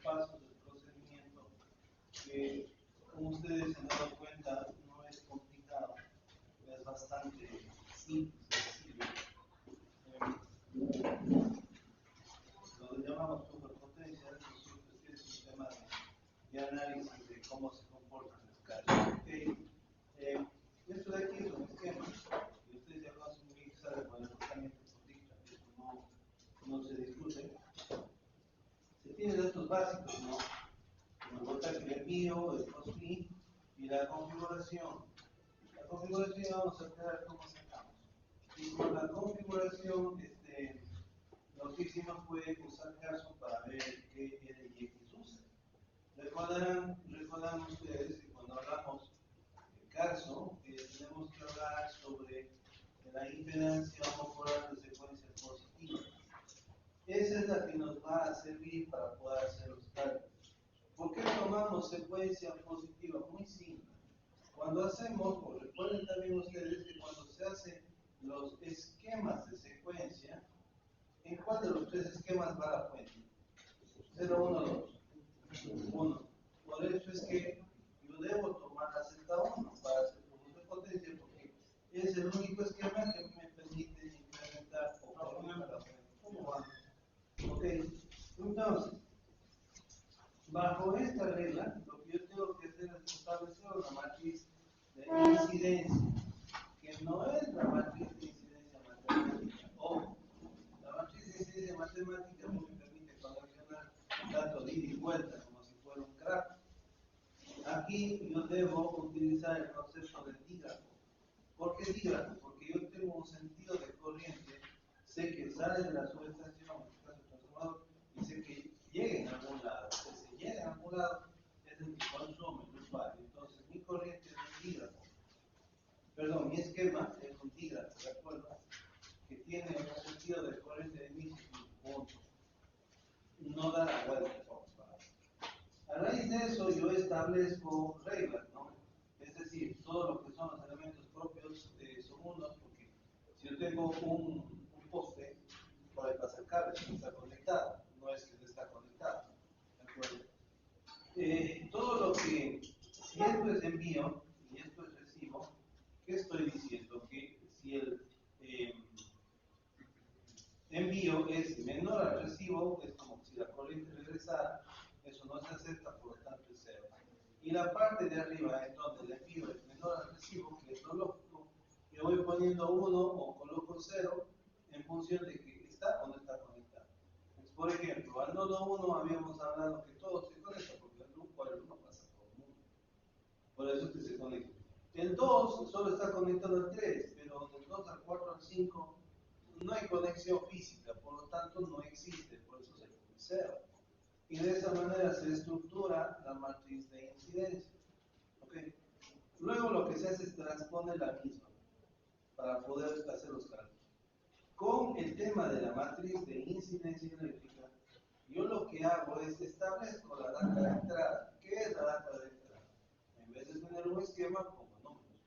pasos del procedimiento que, como ustedes se han dado cuenta, no es complicado, es bastante simple, sencillo. Lo que llamamos superpotencia, eso es un tema de análisis de cómo se comportan las cargas. Okay. Esto de aquí es un esquema, y ustedes ya conocen muy bien que saben con el tratamiento político, eso no se discute. Se tienen datos básicos, ¿no? El voltaje de envío, el COSPI y la configuración. La configuración vamos a ver cómo sacamos. Y con la configuración, lo que hicimos fue usar Carson para ver qué L y X usa. Recordarán ustedes que cuando hablamos de Carson, tenemos que hablar sobre la impedancia monopolar de secuencia positiva. Esa es la que nos va a servir para poder hacer los cálculos. ¿Por qué tomamos secuencia positiva? Muy simple. Cuando hacemos, o recuerden también ustedes que cuando se hacen los esquemas de secuencia, ¿en cuál de los tres esquemas va la fuente? 0, 1, 2. 1. Por eso es que yo debo tomar la Z1 para hacer flujo de potencia, porque es el único esquema que me permite implementar o configurar la fuente. ¿Cómo va? Ok. Entonces, bajo esta regla, lo que yo tengo que hacer es establecer una matriz de incidencia, que no es la matriz de incidencia matemática. Ojo, la matriz de incidencia matemática me permite conexionar tanto de ida y vuelta como si fuera un grafo. Aquí yo debo utilizar el concepto del dígrafo. ¿Por qué dígrafo? Porque yo tengo un sentido de corriente, sé que sale de la subestación, en este caso el transformador, y sé que llega a algún lado. Si se llega a algún lado, es el que consume el usuario. Entonces, mi corriente es un dígrafo. Perdón, mi esquema es un dígrafo, ¿de acuerdo? Que tiene un sentido de corriente de 1000 puntos. No da la vuelta, vamos a ver. A raíz de eso, yo establezco reglas, ¿no? Es decir, todo lo que son los elementos propios son unos, porque si yo tengo un poste, por ahí pasa el cable, no está conectado, no es que no está conectado, ¿de acuerdo? Todo lo que, si esto es envío y esto es recibo, ¿qué estoy diciendo? Que si el envío es menor al recibo, es como si la corriente regresara, eso no se acepta, por lo tanto es cero. Y la parte de arriba, en donde el envío es menor al recibo, que es lo lógico, yo voy poniendo 1 o coloco 0 en función de que está o no está conectado. Entonces, por ejemplo, al nodo 1 habíamos hablado que todo se conecta, porque el loop por el 1 pasa por el mundo. Por eso es que se conecta. El 2 solo está conectado al 3, pero del 2 al 4 al 5 no hay conexión física, por lo tanto no existe, por eso se pone 0. Y de esa manera se estructura la matriz de incidencia. ¿Okay? Luego lo que se hace es transponer la misma para poder hacer los cálculos. Con el tema de la matriz de incidencia eléctrica, yo lo que hago es establezco la data de entrada. ¿Qué es la data de entrada? En vez de tener un esquema, pongo números.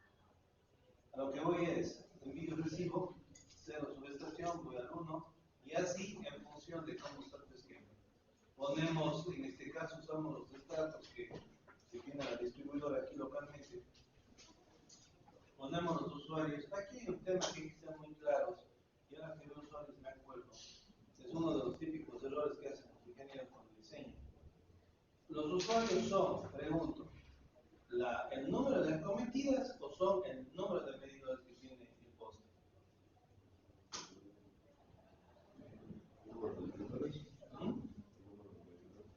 A lo que voy es, envío recibo, 0 subestación, voy al 1, y así en función de cómo está tu esquema. Ponemos, en este caso usamos los estratos que tiene la distribuidora aquí localmente. Ponemos los usuarios. Aquí hay un tema que sea muy claro, y ahora que los usuarios me acuerdo, es uno de los típicos errores que hacen los ingenieros cuando diseñan. Los usuarios son, pregunto, el número de acometidas o son el número de medidores que tiene el poste.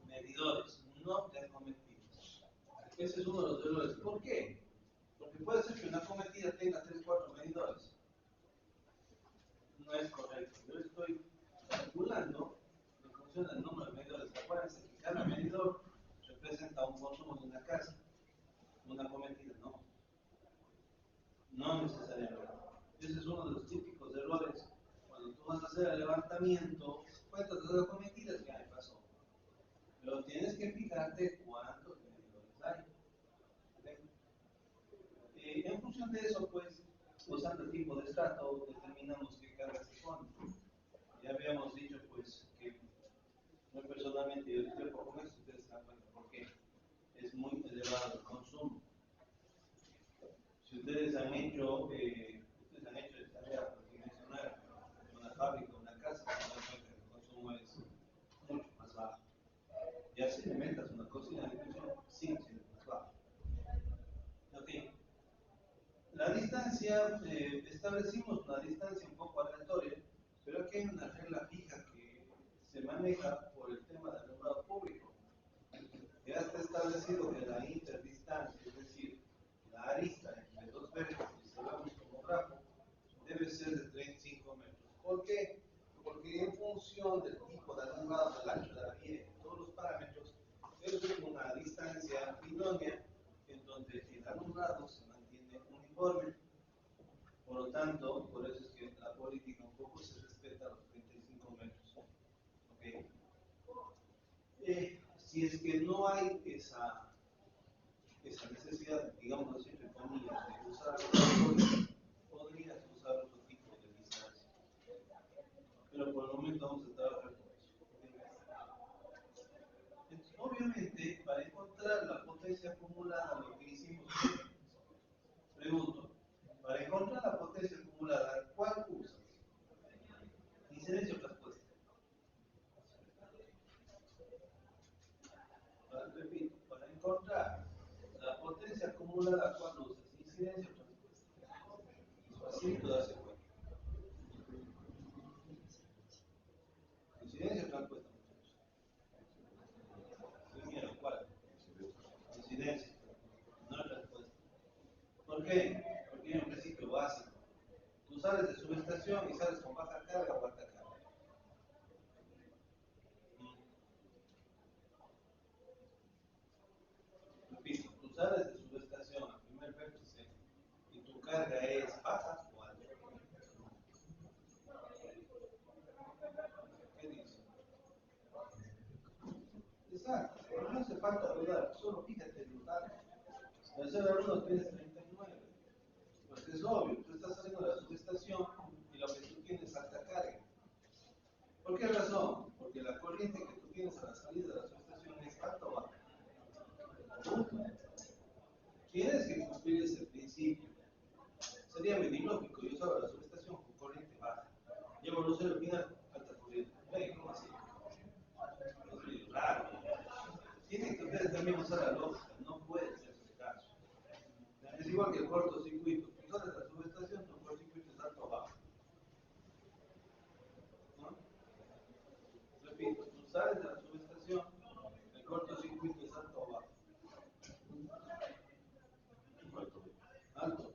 Medidores, no de acometidas. Ese es uno de los errores. ¿Por qué? Porque puede ser que una acometida tenga 3 o 4 medidores. No es correcto. Yo estoy calculando en función del número de medidores. Acuérdense que cada medidor representa un consumo de una casa. Una acometida, no. No necesariamente. Ese es uno de los típicos errores. Cuando tú vas a hacer el levantamiento, cuentas de las acometidas, ya me pasó. Pero tienes que fijarte cuántos medidores hay. En función de eso, pues, usando el tipo de estrato, determinamos qué carga se pone. Ya habíamos dicho, pues, que Muy personalmente, yo discrepo con esto, ustedes se dan cuenta por qué. Es muy elevado el consumo. Si ustedes han hecho esta tarea, por dimensionar una fábrica, una casa, se dan cuenta que el consumo es mucho más bajo. Ya si alimentas una cocina, incluso sigue siendo más bajo. Ok. La distancia, establecimos una distancia un poco aleatoria, pero aquí hay una regla fija que se maneja por el tema del alumbrado público. Ya está establecido que la interdistancia, es decir, la arista entre dos vértices, si hablamos como grafo, debe ser de 35 metros. ¿Por qué? Porque en función del tipo de alumbrado, del ancho de la vía y todos los parámetros, es una distancia idónea en donde el alumbrado se mantiene uniforme. Por lo tanto, por eso es que la política un poco se respeta a los 35 metros. ¿Okay? Si es que no hay esa necesidad, digamos así, entre comillas, de usar los podrías usar otro tipo de distancia. Pero por el momento vamos a trabajar con eso. Entonces, obviamente, para encontrar la potencia acumulada, lo que hicimos fue, pregunto, para encontrar la potencia acumulada, ¿cuál usas? Incidencia o respuesta. Repito, para encontrar la potencia acumulada, ¿cuál usas? Incidencia o respuesta. Es facilito darse cuenta. Incidencia o respuesta, muchachos. Sin miedo, ¿cuál? Incidencia, no es respuesta. ¿Por qué? Porque hay un principio básico. Tú sales de subestación y sales con baja carga o alta carga. Repito, tú sales de subestación al primer vértice y tu carga es baja o alta. ¿Qué dice? Exacto, no hace falta dudar, solo fíjate en los datos. El 0 al 1 tienes 39. Pues es obvio, tú estás saliendo de la subestación y lo que tú tienes es alta carga. ¿Por qué razón? Porque la corriente que tú tienes a la salida de la subestación es alta o baja. Tienes que cumplir ese principio. Sería muy ilógico, yo usaba la subestación con corriente baja. Llevo luz al final, alta corriente. ¿Cómo así? Es medio raro. Tienen que ustedes también usar la lógica, no puede ser su caso. Es igual que el cortocircuito. Tú sales de la subestación, tu cortocircuito es alto o bajo. ¿No? Repito, tú sales de la subestación, el cortocircuito es alto o bajo. Alto. Alto.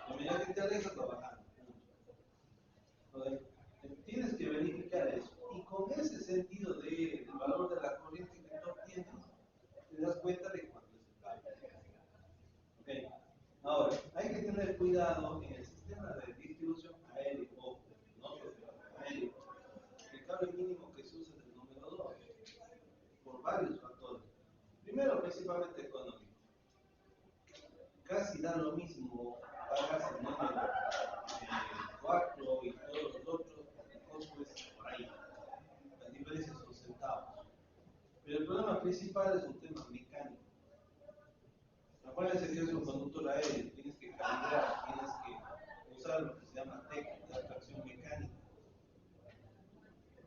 A medida que te alejas, va bajando. Tienes que verificar eso. Y con ese sentido del valor de la corriente que tú obtienes, te das cuenta de cuánto es el cambio. Okay. Ahora, hay que tener cuidado en el sistema de distribución aéreo, o no aéreo. El cable mínimo que se usa es el número 2, por varios factores. Primero, principalmente económico. Casi da lo mismo pagas el número 4 y todos los otros, porque el costo es por ahí. Las diferencias son centavos. Pero el problema principal es un tema mecánico. Acuérdense que es un conductor aéreo, tienes que calibrar, tienes que usar lo que se llama técnica de atracción mecánica.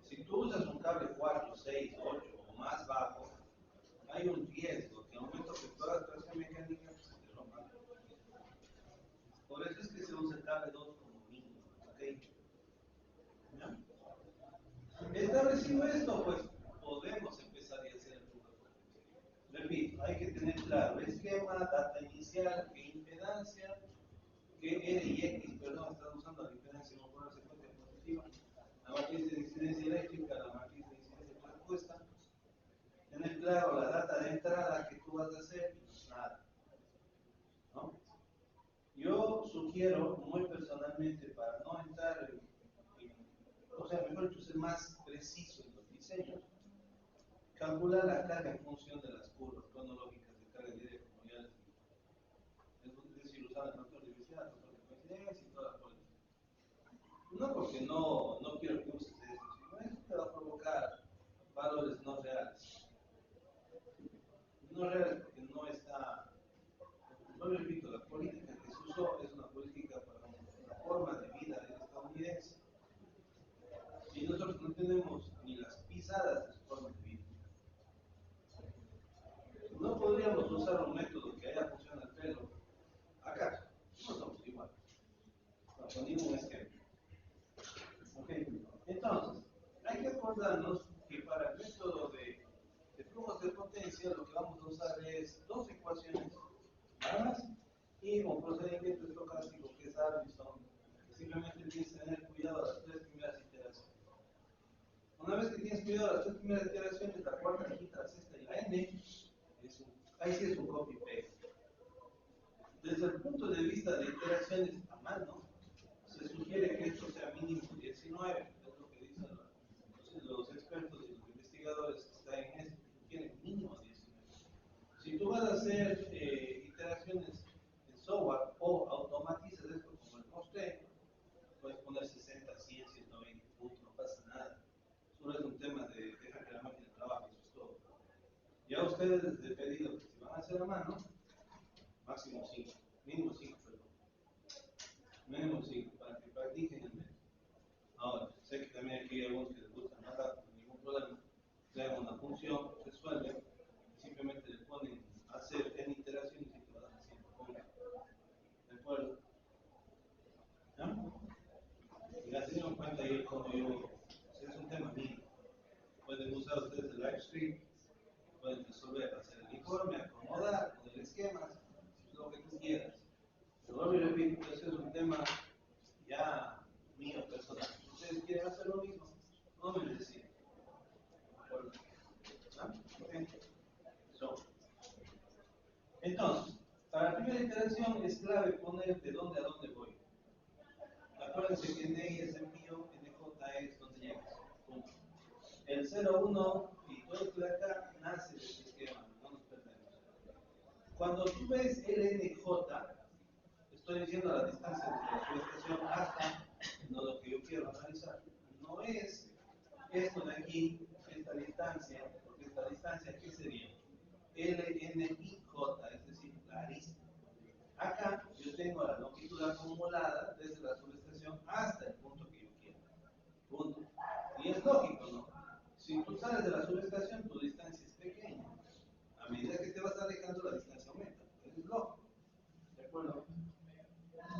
Si tú usas un cable 4, 6, 8 o más bajo, hay un riesgo que al momento que tú hagas tracción mecánica se te rompa. Por eso es que se usa el cable 2 como mínimo. ¿Okay? ¿Ya? Establecido esto, pues podemos empezar a hacer el prueba de potencia. Repito, hay que tener claro esquema, data inicial, qué impedancia, qué R y X, perdón, están usando la diferencia no por la secuencia positiva, la matriz de incidencia eléctrica, la matriz de incidencia de respuesta. Tener claro la data de entrada que tú vas a hacer y nada. ¿No? Yo sugiero muy personalmente para no entrar o sea, mejor dicho, ser más preciso en los diseños, calcular la carga en función de las curvas cronológicas de carga directa, como ya les dije. Es decir, usar el factor de diversidad, el factor de coincidencia y toda la política. No porque no quiero que uses esto, valores no reales. No reales porque no está, no le repito, la política que se usó es una política para una forma de vida del estadounidense. Y nosotros no tenemos ni las pisadas de su forma de vida. No podríamos usar un método que haya funcionado el pelo. ¿Acaso? No somos iguales. No, con ningún esquema. Okay. Entonces, hay que acordarnos que para el método de flujos de potencia lo que vamos a usar es dos ecuaciones dadas y un procedimiento estocástico que es Arbison, que simplemente tienes que tener cuidado de las tres primeras iteraciones. Una vez que tienes cuidado de las tres primeras iteraciones, la cuarta, la quinta, la sexta y la n, ahí sí es un copy-paste. Desde el punto de vista de iteraciones a mano, se sugiere que esto sea mínimo 19, es lo que dicen los expertos y los investigadores que están en esto, sugieren mínimo 19. Si tú vas a hacer iteraciones en software o automatizas esto como el mostré, puedes poner 60, 100, 120 puntos, no pasa nada. Solo es un tema de dejar que la máquina trabaje, eso es todo. Ya ustedes les he pedido que si van a hacer a mano, máximo 5, mínimo 5, perdón. Mínimo 5, para que practiquen el método. Ahora, sé que también aquí hay algunos que les gusta más rápido, no hay ningún problema. Crean una función, resuelven, y simplemente le ponen hacer en iteraciones y te lo dan haciendo. ¿De acuerdo? ¿No? Y ya se dieron cuenta ahí como yo, es un tema mío. Pueden usar ustedes el live stream, pueden resolver, hacer el informe, acomodar, poner esquemas, lo que tú quieras. Pero vuelvo y repito, ese es un tema ya mío personal. Si ustedes quieren hacer lo mismo, no me necesiten. ¿Ah? Okay. Entonces, para la primera iteración es clave poner de dónde a dónde voy. Acuérdense que NI es envío, NJ es donde llegas. Punto. El 0, 1 y todo esto de acá nace de este esquema, no nos perdemos. Cuando tú ves LNJ, estoy diciendo la distancia de la subestación hasta no lo que yo quiero analizar. No es esto de aquí, esta distancia, porque esta distancia, ¿qué sería? LNIJ, es decir, la arista. Acá yo tengo la longitud acumulada desde la subestación hasta el punto que yo quiero. Punto. Y es lógico, ¿no? Si tú sales de la subestación, tu distancia es pequeña. A medida que te vas alejando, la distancia aumenta. Eso es lógico. ¿De acuerdo?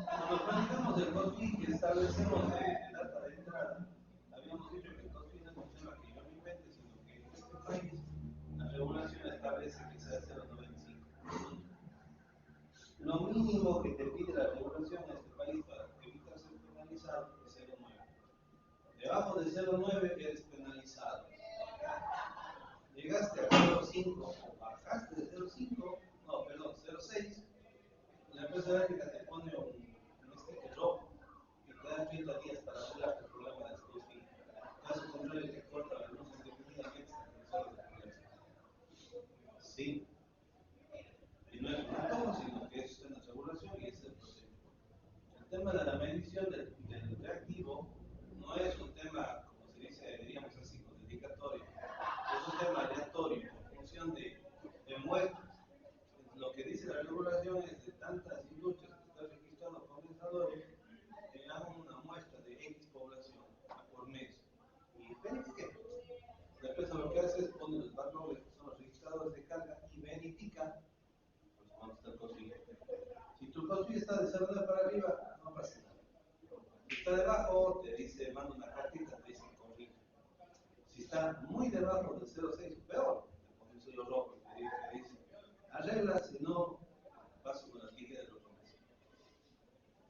Cuando planteamos el COSPI que establecemos de data de entrada, habíamos dicho que el COSPI no es un tema que yo me invente, sino que en este país la regulación establece que sea 0,95. Lo mínimo que te pide la regulación en este país para evitar ser penalizado es 0,9. Debajo de 0,9 eres penalizado. Llegaste a 0,5 o bajaste de 0,5, no, perdón, 0,6, la empresa eléctrica te pone un sticker rojo y te da 30 días para arreglar el problema de estos días. Caso contrario, te corta la luz indefinidamente hasta que resuelvas el problema. Sí. Y no es un antojo, sino que es una regulación y es el procedimiento. El tema de la medición del reactivo no es un tema, como se dice, diríamos así, con dedicatoria. Es un tema aleatorio, en función de muestras. Lo que dice la regulación es de tantas industrias que están registrando condensadores, que hagan una muestra de X población por mes. Y verifique. La empresa lo que hace es poner los backlogs, que son los registradores de carga, y verifica pues, cuánto está el costillo. Si tu costillo está de 0,9 para arriba, no pasa nada. Si está debajo, te dice, manda una cartita, te dice corrige. Si está muy debajo del 0,6 o peor, te pone un sello rojo y te dice, arregla, si no, paso con las tijeras del otro mes.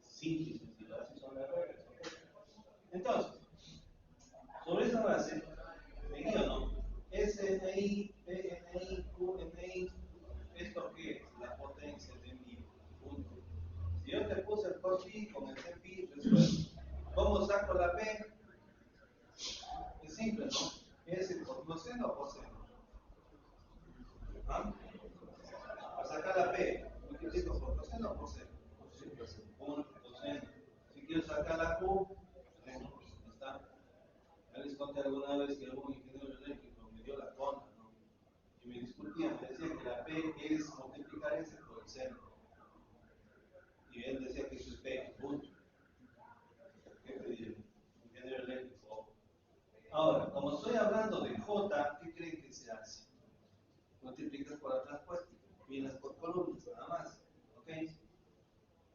Simple y sencillo, así son las reglas. Entonces, sobre esa base, me guío, ¿no? SNI, PNI, QNI, ¿esto qué es? La potencia de envío. Punto. Si yo te puse el COSPI con el CPI, resuelvo. ¿Cómo saco la P? Es simple, ¿no? ¿Es por coseno o coseno? ¿Ah? Para sacar la P, multiplico por coseno o coseno. Punto, coseno. Si quiero sacar la Q, ¿está? Ya les conté alguna vez que algún ingeniero eléctrico me dio la J, ¿qué creen que se hace? Multiplicas por la traspuesta, filas por columnas, nada más. ¿Ok?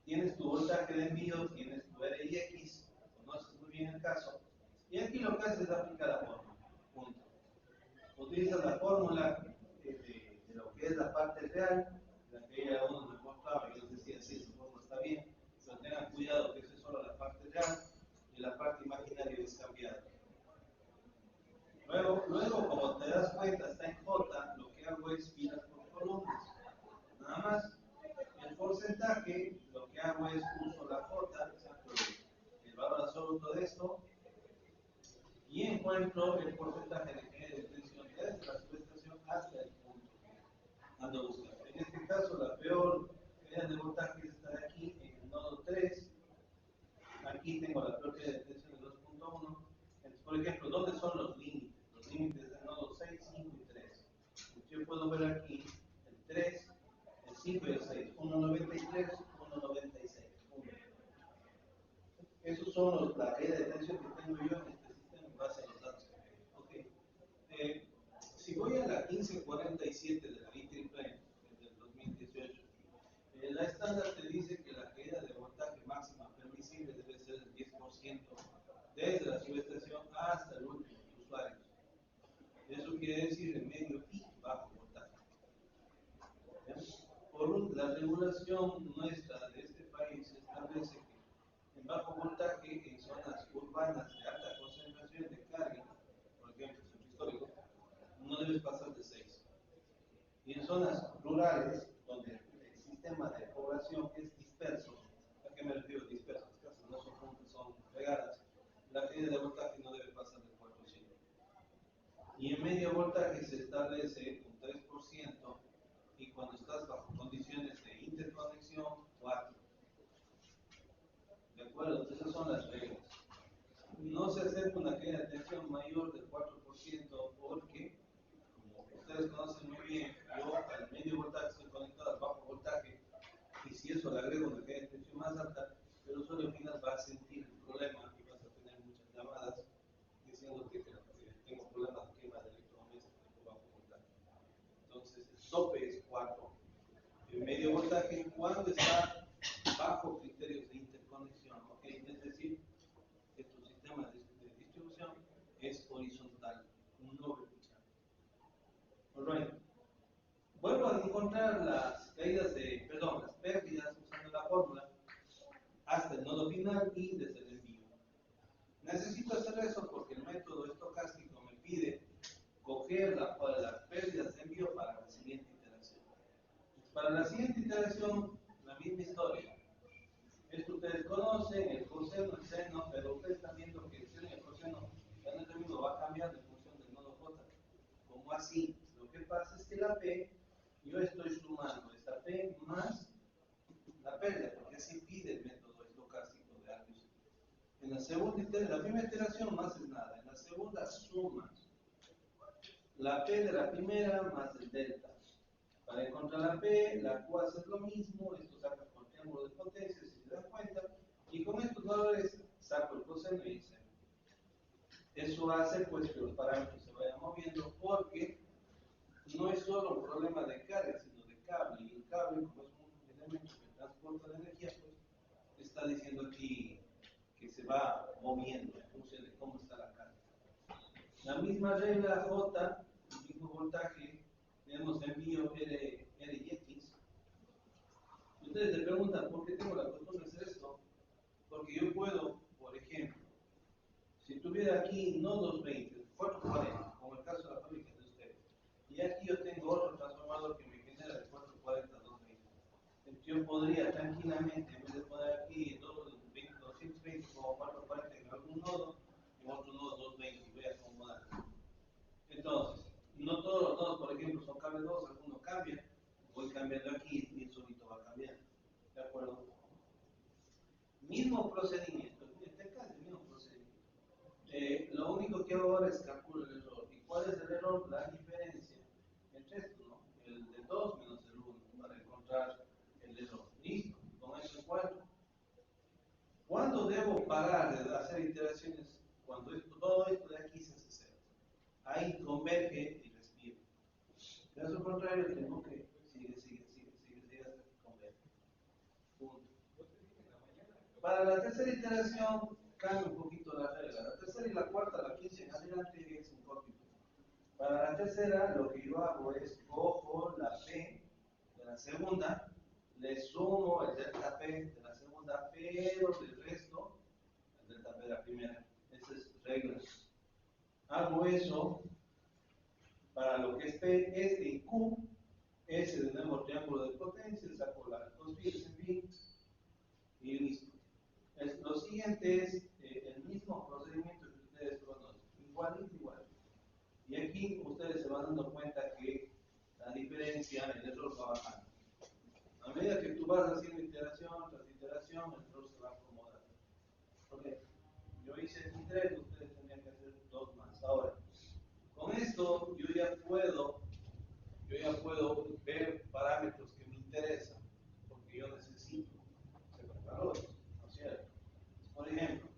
Tienes tu voltaje de envío, tienes tu R y X, conoces muy bien el caso, y aquí lo que haces es aplicar la fórmula. Punto. Utilizas la fórmula de lo que es la parte real, la que ya uno me mostraba, yo les decía, sí, esa fórmula está bien, pero tengan cuidado que eso es solo la parte real y la parte imaginaria es cambiada. Luego, como te das cuenta, está en J, lo que hago es filas por columnas. Nada más. El porcentaje, lo que hago es uso la J, saco el valor absoluto de esto, y encuentro el porcentaje de tensión desde la subestación hasta el punto que ando buscando. En este caso, la peor caída de voltaje está de aquí, en el nodo 3. Aquí tengo la peor caída de tensión de 2.1. Entonces, por ejemplo, ¿dónde son los límites? Los límites del nodo 6, 5 y 3. Yo puedo ver aquí el 3, el 5 y el 6. 1.93, 1.96. Esos son la caída de tensión que tengo yo en este sistema en base a los datos que tengo. Okay. Si voy a la 1547 de la IEEE del 2018, la estándar te dice que la caída de voltaje máxima permisible debe ser del 10% desde la subestación hasta el último usuario. Eso quiere decir en medio y bajo voltaje. La regulación nuestra de este país establece que en bajo voltaje, en zonas urbanas de alta concentración de carga, por ejemplo, centro histórico, no debes pasar de 6. Y en zonas rurales, donde el sistema de población es disperso, ¿a qué me refiero disperso? Las casas no son juntas, son pegadas, la caída de voltaje no debe pasar del 4%. Y en medio voltaje se establece un 3%, y cuando estás bajo condiciones de interconexión, 4%. ¿De acuerdo? Entonces, esas son las reglas. No se acepta una caída de tensión mayor del 4% porque, como ustedes conocen muy bien, yo al medio voltaje estoy conectado al bajo voltaje, y si eso le agrego una caída de tensión más alta, el usuario final va a sentir el problema y vas a tener muchas llamadas diciéndote que tengo problemas de quema de electrodomésticos por bajo voltaje. Entonces, el tope es 4. El medio voltaje cuando está bajo criterios de interconexión, ¿okay? Es decir, que tu sistema de distribución es horizontal, no vertical. Alright. Vuelvo a encontrar las pérdidas usando la fórmula hasta el nodo final y desde el envío. Necesito hacer eso porque el método estocástico me pide coger las pérdidas de envío para la siguiente iteración. Para la siguiente iteración, la misma historia. Esto ustedes conocen, el coseno, el seno, pero ustedes están viendo que el seno y el coseno va cambiando en función del nodo J. ¿Cómo así? Lo que pasa es que la P, yo estoy sumando esta P más la pérdida, porque así pide el método estocástico de Argus. En la primera iteración no haces nada, en la segunda sumas la P de la primera más el delta. Para encontrar la P, la Q haces lo mismo, esto saca por triángulo de potencia, si se dan cuenta, y con estos valores saco el coseno y el seno. Eso hace pues que los parámetros se vayan moviendo porque no es solo un problema de carga, sino de cable, y el cable, como es un elemento que transporta la energía, pues está diciendo aquí que se va moviendo en función de cómo está la carga. La misma regla J, el mismo voltaje, tenemos envío R y X. Y ustedes se preguntan, ¿por qué tengo la costumbre de hacer esto? Porque yo puedo, por ejemplo, si tuviera aquí no 220, 440, como el caso de la fábrica de ustedes, y aquí yo tengo otro transformador que me genera de 440 a 220. Entonces yo podría tranquilamente, en vez de poner aquí 220 como 440 en algún nodo, en otro nodo 220, y voy a acomodar. Entonces, no todos los nodos, por ejemplo, son cable 2, alguno cambia, voy cambiando aquí y el solito va cambiando. ¿De acuerdo? Mismo procedimiento, en este caso, mismo procedimiento. Lo único que hago ahora es calcular el error. ¿Y cuál es el error? La diferencia entre esto, ¿no? El de 2 menos el 1 para encontrar el error. Listo, con eso encuentro. ¿Cuándo debo parar de hacer iteraciones? Cuando todo esto de aquí se hace cero. ahí converge y respira. Caso contrario, tengo que sigue hasta que converge. Punto. Para la tercera iteración cambia un poquito la regla. La tercera y la cuarta, la 15 en adelante es un copy. Para la tercera, lo que yo hago es cojo la P de la segunda, le sumo el delta P de la segunda, pero del resto, el delta P de la primera. Esa es regla. Hago eso para lo que es P, S y Q, S de nuevo triángulo de potencia, saco la cosfín, en fin, y listo. Lo siguiente es el mismo procedimiento que ustedes conocen, igual. Y aquí ustedes se van dando cuenta que la diferencia, el error va bajando. A medida que tú vas haciendo iteración tras iteración, el error se va acomodando. Okay. Yo hice 3, ustedes tendrían que hacer 2 más. Ahora, con esto yo ya puedo ver parámetros que me interesan, porque yo necesito separar valores, ¿no es cierto? Por ejemplo,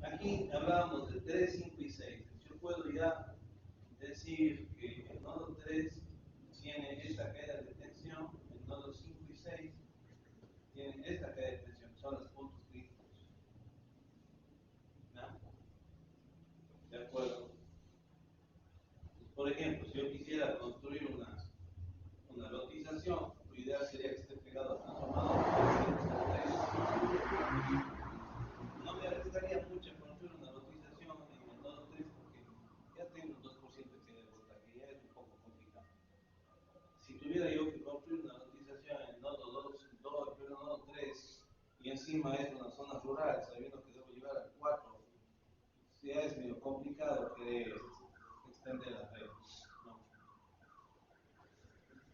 aquí hablábamos de 3, 5 y 6. Yo puedo ya decir que el nodo 3 tiene esta caída de tensión, el nodo 5 y 6 tienen esta caída de tensión, son los puntos críticos. ¿No? ¿De acuerdo? Por ejemplo, si yo quisiera construir una lotización, lo ideal sería que esté pegado al transformador. No me arriesgaría mucho en construir una lotización en el nodo 3 porque ya tengo un 2% que de voltaje, ya es un poco complicado. Si tuviera yo que construir una lotización en el nodo 2, pero nodo 3, y encima es una zona rural, sabiendo que debo llevar al 4, ya es medio complicado querer extender las reglas. ¿No?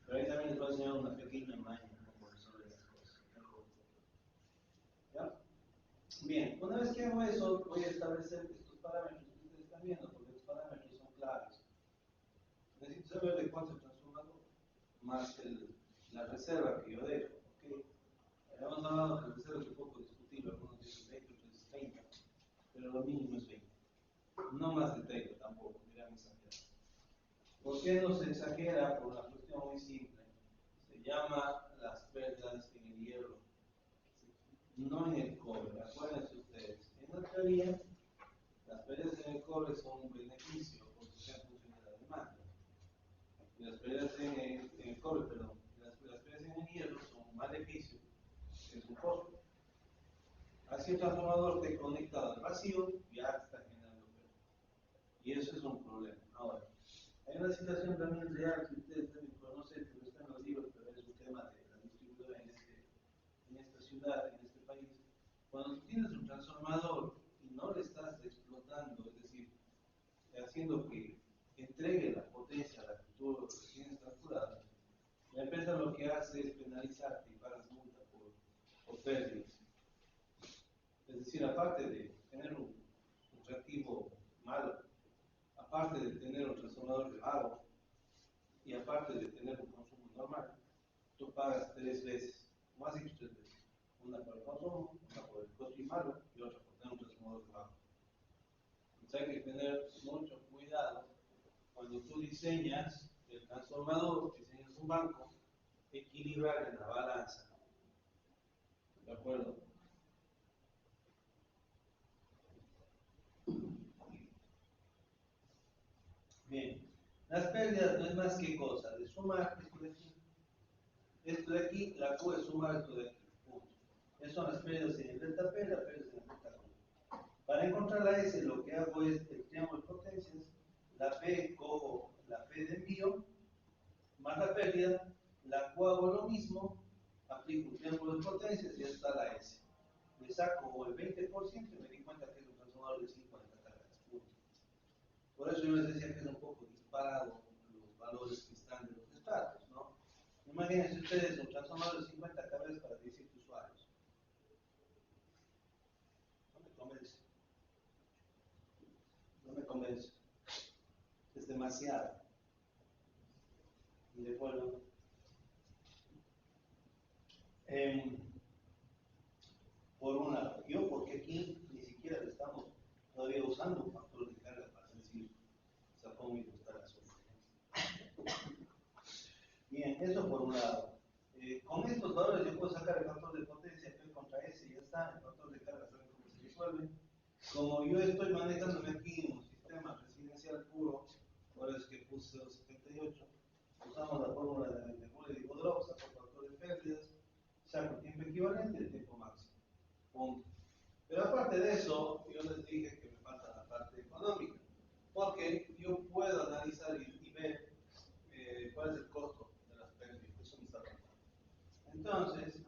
Pero ahí también les voy a enseñar una pequeña maña como resolver las cosas. ¿Ya? Bien, una vez que hago eso, voy a establecer estos parámetros que ustedes están viendo, porque los parámetros son claves. Necesito saber de cuánto es el transformador, más la reserva que yo dejo. ¿Okay? Habíamos hablado que la reserva es un poco discutible, algunos dicen 20, otros dicen 30, pero lo mínimo es 20. No más de 30 tampoco, dirán exagerado. ¿Por qué no se exagera? Por una cuestión muy simple. Se llama las pérdidas en el hierro, no en el cobre. Acuérdense ustedes, en la teoría, las pérdidas en el cobre son un beneficio porque sean función de la demanda. Y las pérdidas en el cobre, perdón, las pérdidas en el hierro son un maleficio, que es un costo. Así el transformador te conectado al vacío, ya está generando pérdida. Y eso es un problema. Ahora, hay una situación también real que ustedes deben conocer, que no está en los libros, pero es un tema de la distribuidora en esta ciudad, en este país. Cuando tú tienes un transformador y no le estás explotando, es decir, haciendo que entregue la potencia a la que tú tienes calculada, la empresa lo que hace es penalizarte y pagas multa por pérdidas. Es decir, aparte de tener un reactivo malo, aparte de tener un transformador de vago y aparte de tener un consumo normal, tú pagas 3 veces, más de 3 veces. Una por el consumo, una por el costo y malo y otra por tener un transformador de vago. Entonces hay que tener mucho cuidado cuando tú diseñas el transformador, diseñas un banco, equilibrar en la balanza. ¿De acuerdo? Bien, las pérdidas no es más que cosa de sumar esto de aquí. Esto de aquí, la Q es sumar esto de aquí. Punto. Esas son las pérdidas en el delta P, las pérdidas en el delta Q. Para encontrar la S, lo que hago es el triángulo de potencias, la P cojo la P de envío, más la pérdida, la Q hago lo mismo, aplico un triángulo de potencias y ya está la S. Le saco el 20% y me di cuenta que es un transformador de 50 cargas. Punto. Por eso yo les decía que es un poco disparado los valores que están de los estratos, ¿no? Imagínense ustedes un transformador de 50 cargas para 17 usuarios. No me convence. No me convence. Es demasiado. ¿De acuerdo? Por un lado, yo porque aquí ni siquiera estamos todavía usando un factor de carga Eso por un lado. Con estos valores yo puedo sacar el factor de potencia P contra S y ya está. El factor de carga, ¿saben cómo se resuelve? Como yo estoy manejándome aquí en un sistema residencial puro, por eso es que puse 278, usamos la fórmula de Moore-Digodrov, saco el factor de pérdidas, saco el tiempo equivalente y el tiempo máximo. Punto. Pero aparte de eso, yo les dije que me falta la parte económica, porque yo puedo analizar y ver cuál es el costo de las pérdidas, eso me está faltando. Entonces,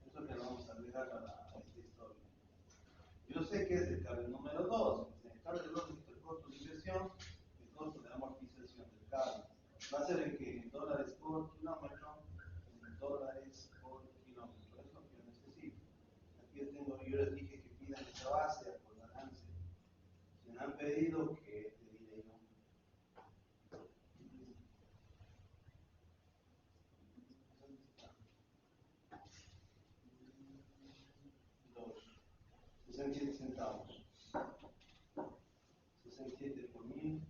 eso que vamos a agregar a esta historia. Yo sé que es el cable número 2. En el cable 2 es el costo de inversión, el costo de amortización del cable. Va a ser en que en dólares por kilómetro, en dólares por kilómetro. Es lo que yo necesito. Aquí yo les dije que pidan esa base, acordaránse. Si me han pedido, que te diré yo. 67 centavos. 67 por 1000.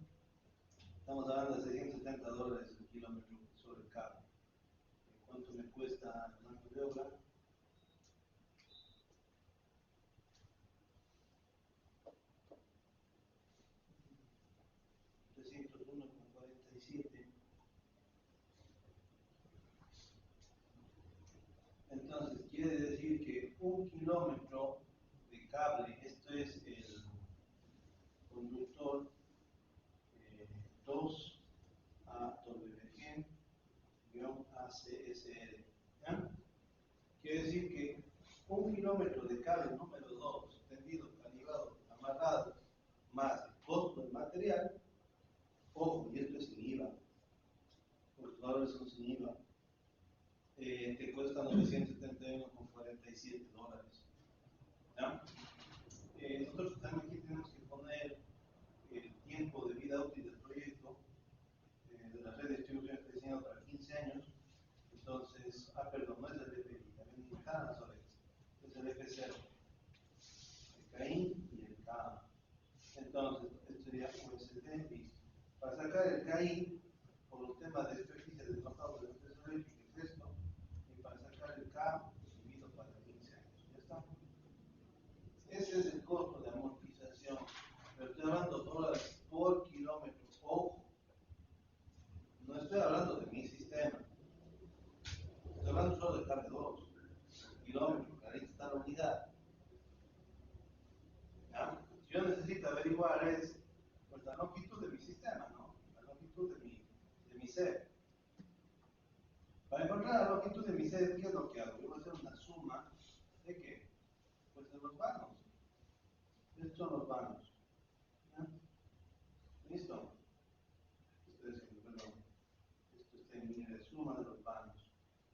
Estamos hablando de $670 el kilómetro sobre el cable. ¿Cuánto me cuesta el mano de obra? 301,47. Entonces, quiere decir que un kilómetro de cable, esto es el conductor 2AWG-ACSL. ¿Ya? Quiere decir que un kilómetro de cable número 2, tendido, calibrado, amarrado, más el costo del material, ojo, y esto es sin IVA, porque los valores son sin IVA, te cuesta $971,47. ¿Ya? Nosotros también aquí tenemos que poner el tiempo de vida útil del proyecto de la red de distribución especial para 15 años. Entonces, perdón, no es el DPI, también me jalan las orejas, es el F0, el CAI y el KA. Entonces, esto sería USD, listo. Para sacar el KI, por los temas de experticia de notado de la empresa eléctrica, es esto, y para sacar el K, dividido para 15 años. ¿Ya está? Ese es el costo de amortización. Pero estoy hablando dólares por kilómetro. Ojo, no estoy hablando de mi sistema. Estoy hablando solo de cable 2. Kilómetro, que ahí está la unidad. ¿Ya? Si yo necesito averiguar es pues, la longitud de mi sistema, ¿no? La longitud de mi sed. Para encontrar la longitud de mi sed, ¿qué es lo que hago? Yo voy a hacer una suma de qué? Pues de los vanos. Estos son los vanos. ¿Ya? ¿Listo? Perdón. Esto está en línea de suma de los vanos.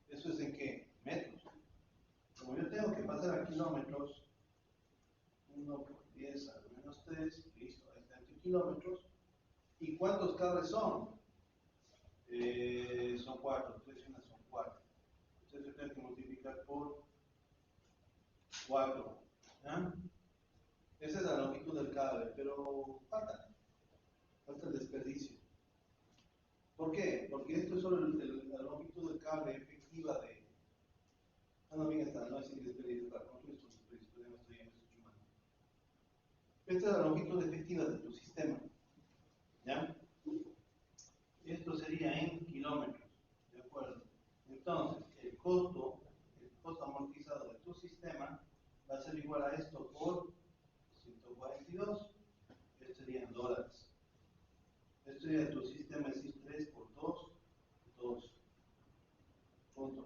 ¿Eso es en qué? Metros. Como yo tengo que pasar a kilómetros, 1 por 10 al menos 3, listo, ahí está en kilómetros. ¿Y cuántos cables son? Son 4, 3 y 1 son 4. Entonces yo tengo que multiplicar por 4. ¿Ya? Esa es la longitud del cable, pero falta el desperdicio. ¿Por qué? Porque esto es solo la longitud del cable efectiva de. No, bien está, no es sin desperdicio, para construir estos desperdicios, ya me estoy chumando. Esta es la longitud efectiva de tu sistema. ¿Ya? Esto sería en kilómetros, ¿de acuerdo? Entonces, el costo amortizado de tu sistema va a ser igual a esto por 142, esto sería en dólares. Esto sería tu sistema es 3 por 2, 2. Punto.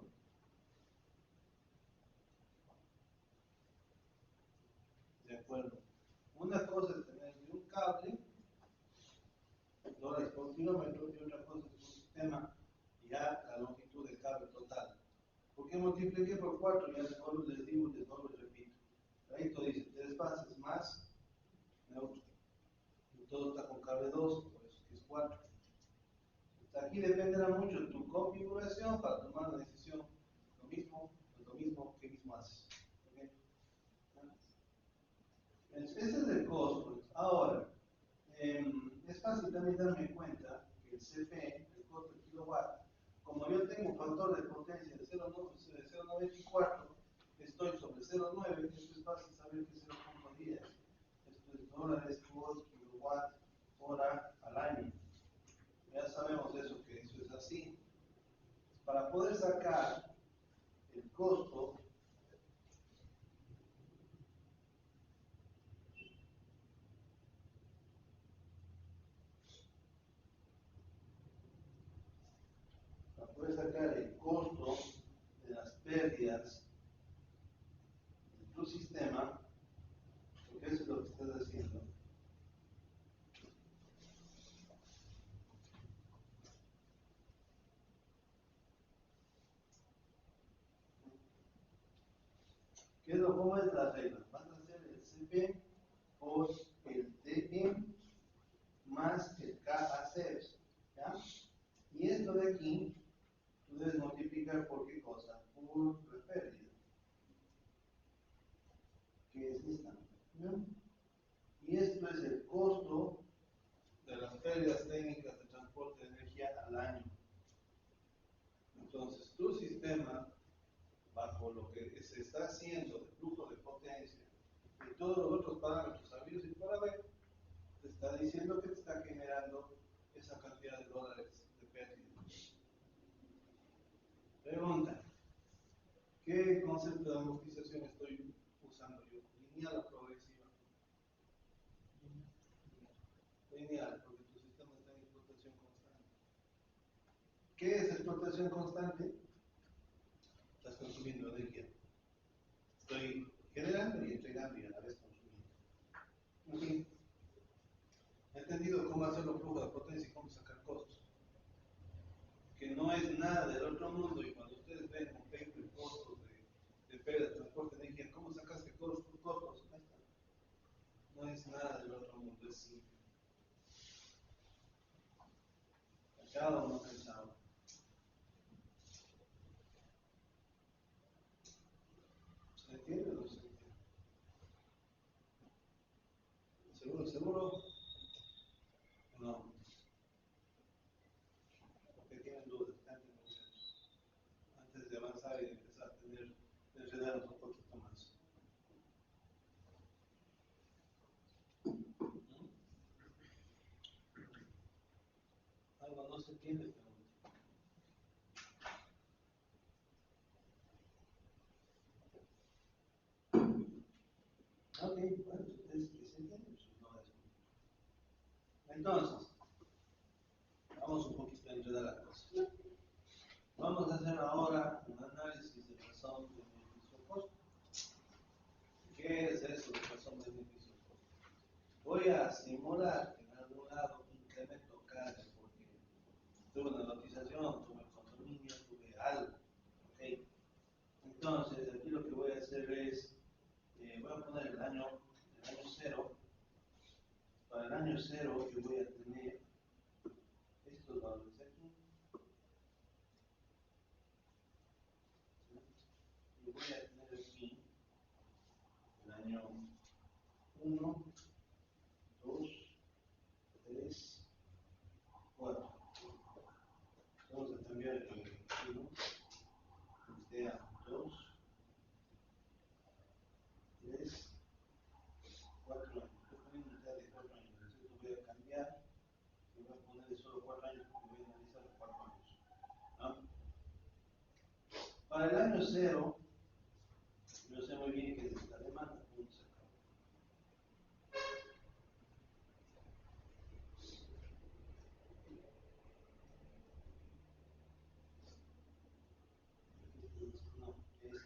De acuerdo. Una cosa es tener un cable, dólares por kilómetro, y otra cosa es un sistema, ya la longitud del cable total. ¿Por qué multipliqué por 4? Ya solo les digo y les repito. Ahí todo dice 3 bases más neutro. Y todo está con cable 2, por eso que es 4. Aquí dependerá mucho de tu configuración para tomar la decisión. Lo mismo, ¿qué mismo haces? ¿Okay? Ese es el costo. Ahora, es fácil también darme cuenta que el CP, el costo del kilowatt, como yo tengo un factor de potencia de 0,94, estoy sobre 0,9, esto es fácil saber que es 0,10. Esto es dólares por kilowatt hora al año. Ya sabemos eso, que eso es así. Para poder sacar el costo, de las pérdidas de tu sistema, porque eso es lo que estás haciendo, ¿cómo es la regla? Vas a hacer el CP por el TE más el KAC, ¿ya? Y esto de aquí, tú debes multiplicar por qué cosa? Por la pérdida, que es esta, ¿no? Y esto es el costo de las pérdidas técnicas de transporte de energía al año. Entonces, tu sistema, bajo lo que se está haciendo de flujo de potencia y todos los otros parámetros sabidos y por haber, te está diciendo que te está generando esa cantidad de dólares de pérdida. Pregunta, ¿qué concepto de amortización estoy usando yo? ¿Lineal o progresiva? Lineal, porque tu sistema está en explotación constante. ¿Qué es explotación constante? Estás consumiendo energía. Estoy generando y entregando y a la vez consumiendo. En fin, he entendido cómo hacer los flujos de potencia y cómo sacar costos. Que no es nada del otro mundo, y cuando ustedes ven un paper costos de pérdida de transporte de energía, ¿cómo sacaste costos? Ahí está. No es nada del otro mundo, es simple. ¿Cachado o no cachado? ¿Se entiende o no se entiende? ¿Seguro, seguro? No. Porque tienen dudas, antes de avanzar y de empezar a tener, de enredarnos un poquito más. Algo no se entiende, ok, bueno, ustedes que se entienden, no es. Entonces, vamos un poquito a enredar la cosa. Vamos a hacer ahora un análisis de razón de beneficio-costo. ¿Qué es eso de razón de beneficio-costo? Voy a simular que en algún lado incremento carga porque tuve una notización, tuve un condominio, tuve algo. ¿Okay? Entonces, aquí lo que voy a hacer es, voy a poner el año 0. Para el año 0 yo voy a tener estos valores aquí. Y voy a tener aquí el año 1, 2, 3, 4. Vamos a cambiar el 1, que sea 2, 3, 4 años. Estoy poniendo mitad de 4 años. Entonces voy a cambiar y voy a poner de solo 4 años porque voy a analizar los 4 años. ¿No? Para el año 0, yo sé muy bien que es esta demanda. Punto, se acabó. No, es.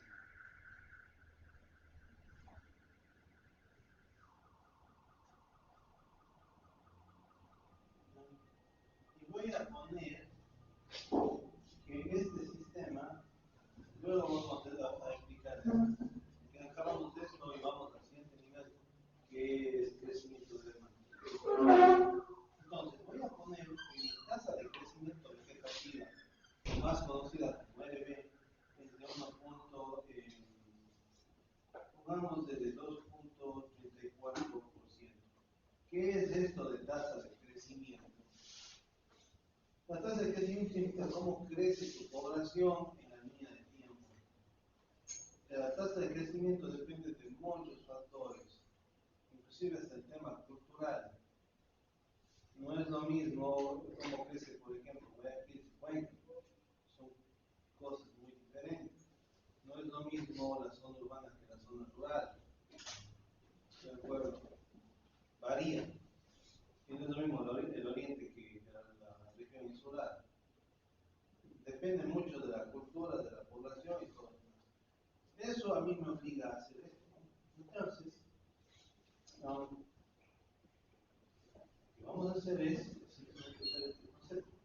Y voy a poner que este sistema, luego vamos a explicar, que acabamos de esto y vamos al siguiente nivel, que es crecimiento de demanda. Entonces, voy a poner que mi tasa de crecimiento vegetativa, más conocida como RB, es de 1. Pongamos de 2,34%. ¿Qué es esto de tasa de crecimiento? La tasa de crecimiento significa cómo crece tu población en la línea de tiempo. La tasa de crecimiento depende de muchos factores, inclusive hasta el tema cultural. No es lo mismo cómo crece, por ejemplo, Guayaquil y Cuenca. Son cosas muy diferentes. No es lo mismo la zona urbana que la zona rural. ¿De acuerdo? Varía. Y no es lo mismo el oriente que la región insular. Depende mucho de la cultura, de la población y todo. Eso a mí me obliga a hacer esto. Entonces, lo que vamos a hacer es simplemente hacer este concepto.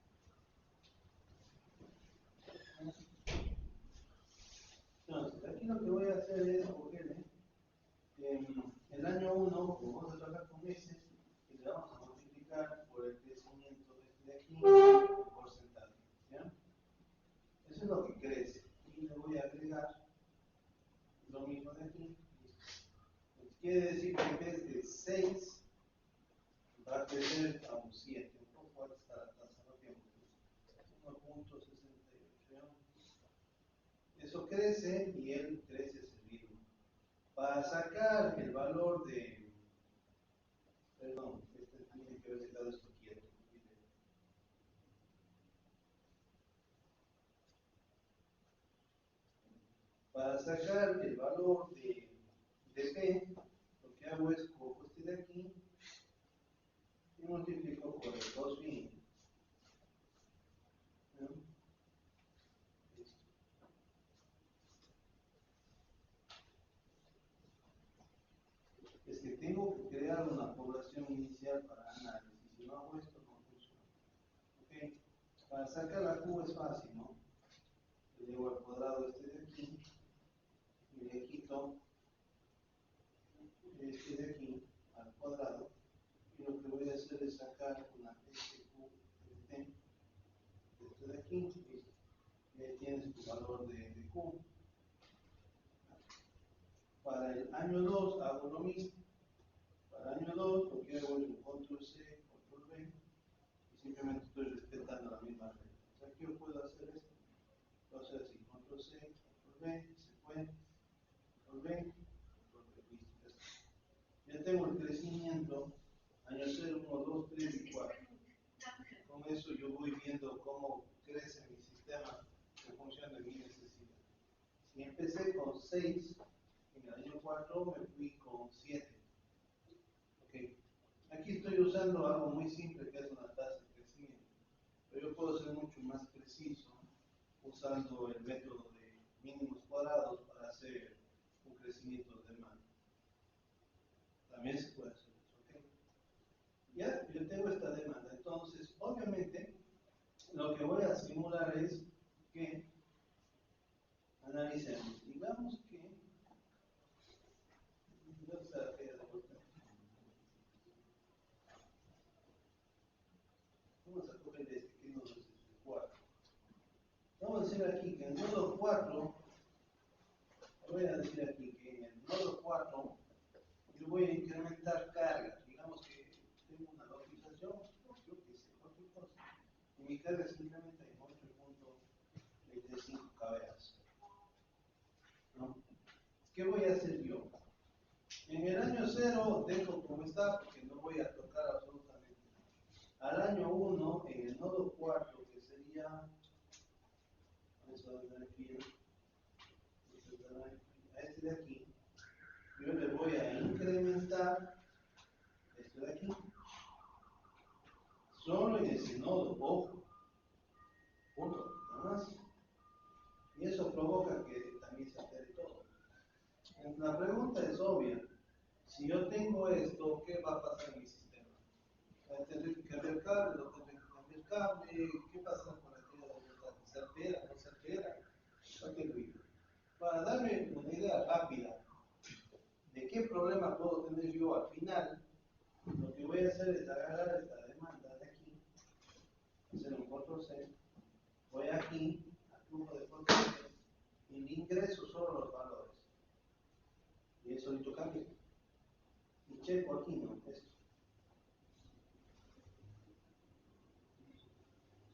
Entonces, aquí lo que voy a hacer es coger el año 1, como vamos a trabajar con meses, y le vamos a multiplicar por el crecimiento de aquí en porcentaje. ¿Ya? Eso es lo que crece. Y le voy a agregar lo mismo de aquí. Quiere decir que en vez de 6 va a crecer a un 7. Un poco alta está la tasa, no tiene 1.68. Eso crece y él crece ese ritmo. Para sacar el valor de, perdón, este tiene que haber dejado esto quieto. Para sacar el valor de P, lo que hago es cojo este de aquí y multiplico por el 2 fin. ¿No? Es que tengo que crear una población inicial para análisis. Si no hago esto, no funciona. ¿Okay? Para sacar la Q es fácil, ¿no? Le llevo al cuadrado este de aquí y le quito este de aquí al cuadrado. Y lo que voy a hacer es sacar una SQ de T, esto de aquí, y ahí tienes tu valor de Q. Para el año 2 hago lo mismo. Para el año 2 lo que hago es un control C, control V, y simplemente estoy respetando la misma regla. O sea, aquí yo puedo hacer esto. Puedo hacer así, control C, control V, se fue, control V, control V, listo. Ya tengo el crecimiento, año 0, 1, 2, 3 y 4. Con eso yo voy viendo cómo crece mi sistema en función de mi necesidad. Si empecé con 6, en el año 4 me fui con 7. Okay. Aquí estoy usando algo muy simple que es una tasa de crecimiento, pero yo puedo ser mucho más preciso usando el método de mínimos cuadrados para hacer un crecimiento de demanda. También se puede hacer eso. ¿Okay? Ya, yo tengo esta demanda, entonces obviamente lo que voy a simular es que analicemos, digamos que vamos a coger este que no es el 4. Vamos a decir aquí que en el nodo 4, voy a decir aquí que en el nodo 4 yo voy a incrementar carga. Digamos que tengo una localización, yo que sé, cualquier cosa. Y mi carga simplemente en 8.25 kVA. ¿No? ¿Qué voy a hacer yo? En el año 0 dejo como está porque no voy a tocar absolutamente nada. Al año 1, en el nodo 4, que sería, vamos a ver aquí, a este de aquí, yo le voy a incrementar esto de aquí, solo en ese nodo, ojo, punto, nada más. Y eso provoca que también se altere todo. La pregunta es obvia. Si yo tengo esto, ¿qué va a pasar en mi sistema? Tendré que cambiar cable, no tendré que cambiar cable. ¿Qué pasa con la tela de verdad? ¿Se altera? ¿No se altera? ¿Para qué lo digo? Para darme una idea rápida de qué problema puedo tener yo al final, lo que voy a hacer es agarrar esta demanda de aquí, hacer un control C, voy aquí, al flujo de potencia, y le ingreso solo los valores. Y eso solito cambia. Y checo aquí, ¿no? Esto.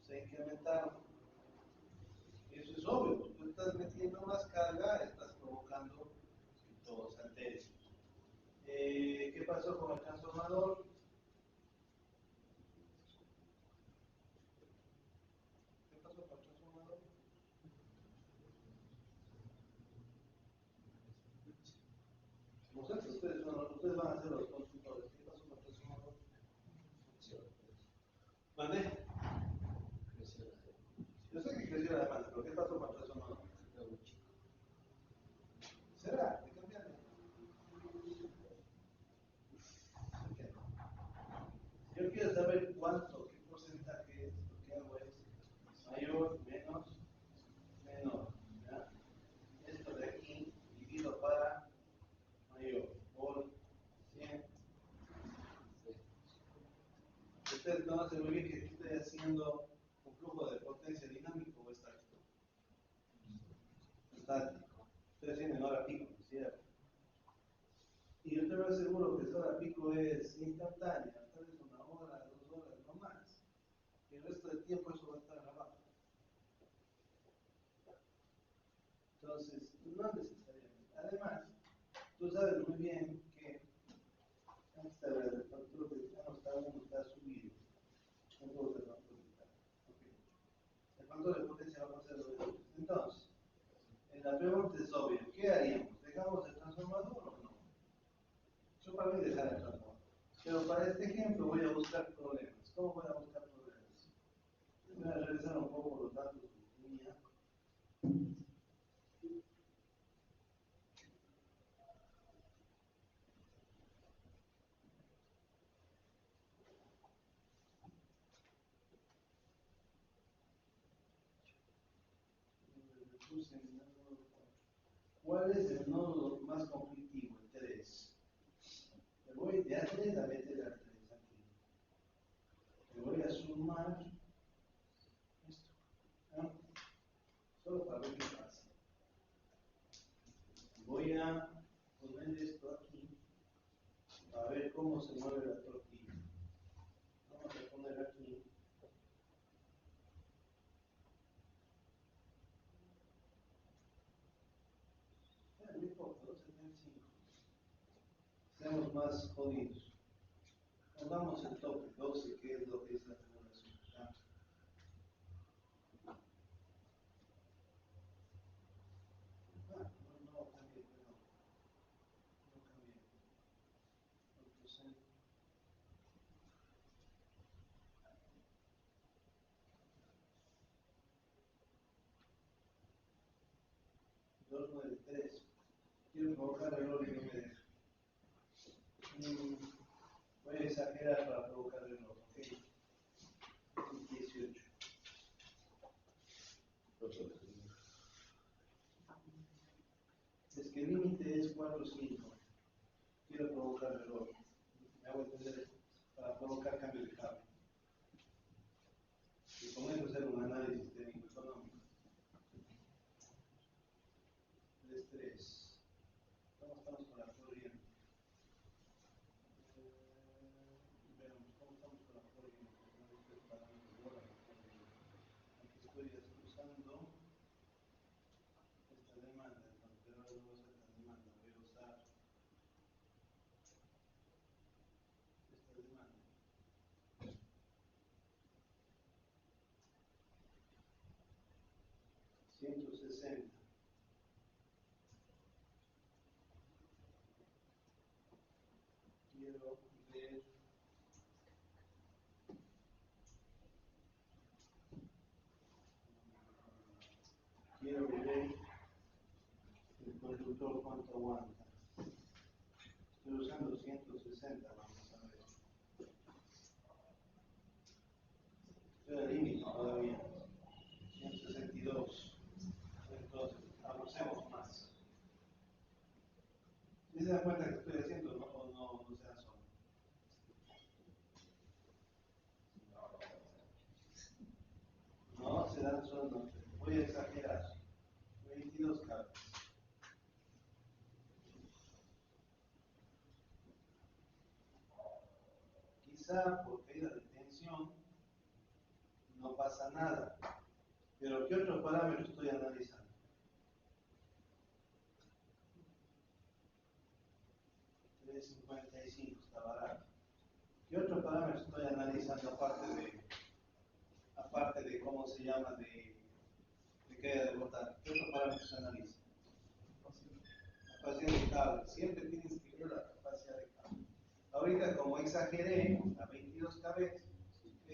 6 incrementaron. Eso es obvio, tú estás metiendo más carga, estás provocando que todo se altere. ¿Qué pasó con el transformador? ¿Qué pasó con el transformador? Ustedes van a ser los consultores. ¿Qué pasó con el transformador? ¿Vale? Yo sé que creció la demanda, pero ¿qué pasó con el transformador? ¿Será? ¿De cambiarlo? Yo quiero saber cuánto, qué porcentaje es, lo que hago es mayor, menos, menor. ¿Ya? Esto de aquí divido para mayor por 100. Ustedes conocen muy bien que aquí estoy haciendo un flujo de potencia dinámico o estático. Estático. Estoy haciendo en hora pico, ¿cierto? Y yo te lo aseguro que esa hora pico es instantánea, tal vez 1 hora, 2 horas, no más. Y el resto del tiempo eso va a estar abajo. Entonces, no necesariamente. Además, tú sabes muy bien que el factor de uno está subido. No puedo ser factor de tal. El factor de potencia va a ser lo mismo. Entonces, la pregunta es obvia. ¿Qué haríamos? ¿Dejamos el transformador o no? Yo para mí dejar el transformador. Pero para este ejemplo voy a buscar problemas. ¿Cómo voy a buscar problemas? Voy a revisar un poco los datos que tenía. ¿Cuál es el nodo más conflictivo? El 3. Me voy de A3 a meter a 3 aquí. Me voy a sumar esto. ¿No? Solo para ver qué pasa. Voy a poner esto aquí para ver cómo se mueve la tortilla. Vamos a poner aquí. Muy poco, 2.75. Seamos más jodidos. Pongamos el tope, 12, que es lo que es la regulación. ¿Ya? No cambié, perdón. No cambié. Entonces, 293. Quiero provocar error y no me deja. Voy a exagerar para provocar error, ¿ok? 18. Es que el límite es 4.5. Quiero provocar error. Me hago entender para provocar cambio de cable. Y con eso hacer un análisis técnico económico. El estrés. ¿Cómo estamos con la corriente? Veamos, ¿cómo estamos con la corriente? No estoy pagando dólares por corriente. Aquí estoy usando esta demanda, pero ahora no voy a usar esta demanda, voy a usar esta demanda. 160. Quiero ver, el conductor cuánto aguanta. Estoy usando 160, vamos a ver. Estoy al límite todavía. 162. Entonces, avancemos más. ¿Sí se dan cuenta que estoy haciendo o no se dan solo? No se dan solo. Voy a exagerar. 22 cables. Quizá por caída de tensión no pasa pasa nada. Pero ¿qué otro parámetro estoy analizando? 3.55 está barato. ¿Qué otro parámetro estoy analizando aparte de cómo se llama, de caída de voltaje? ¿Qué otro parámetro se analiza? La capacidad de cable. Siempre tienes que ver la capacidad de cable. Ahorita, como exageré a 22 kb,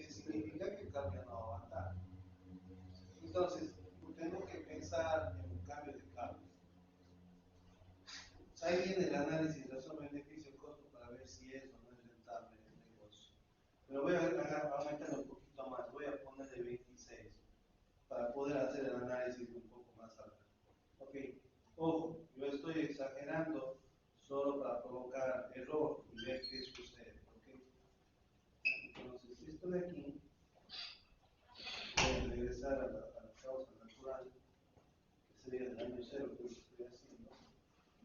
significa que el cable no va a aguantar. Entonces, tengo que pensar en un cambio de cable. Ahí viene el análisis de razón beneficio-costo para ver si es o no es rentable el negocio. Pero voy a aumentar un poquito más, voy a ponerle 26 para poder hacer el análisis un poco más alto. Ok, ojo, yo estoy exagerando solo para provocar error y ver qué sucede. Okay. Entonces, esto de aquí, voy a regresar a la causa natural, que sería el año cero que estoy haciendo,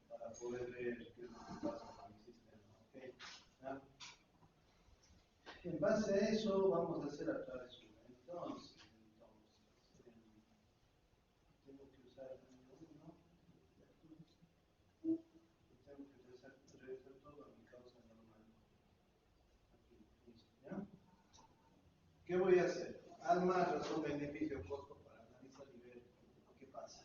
para poder ver qué es lo que pasa con el sistema. Okay. ¿Ah? En base a eso, vamos a hacer la travesura. Entonces, tengo que usar el número 1, y tengo que regresar todo a mi causa normal. Aquí, listo, ¿ya? ¿Qué voy a hacer? Haz más razón, beneficio, costo para analizar y ver qué pasa.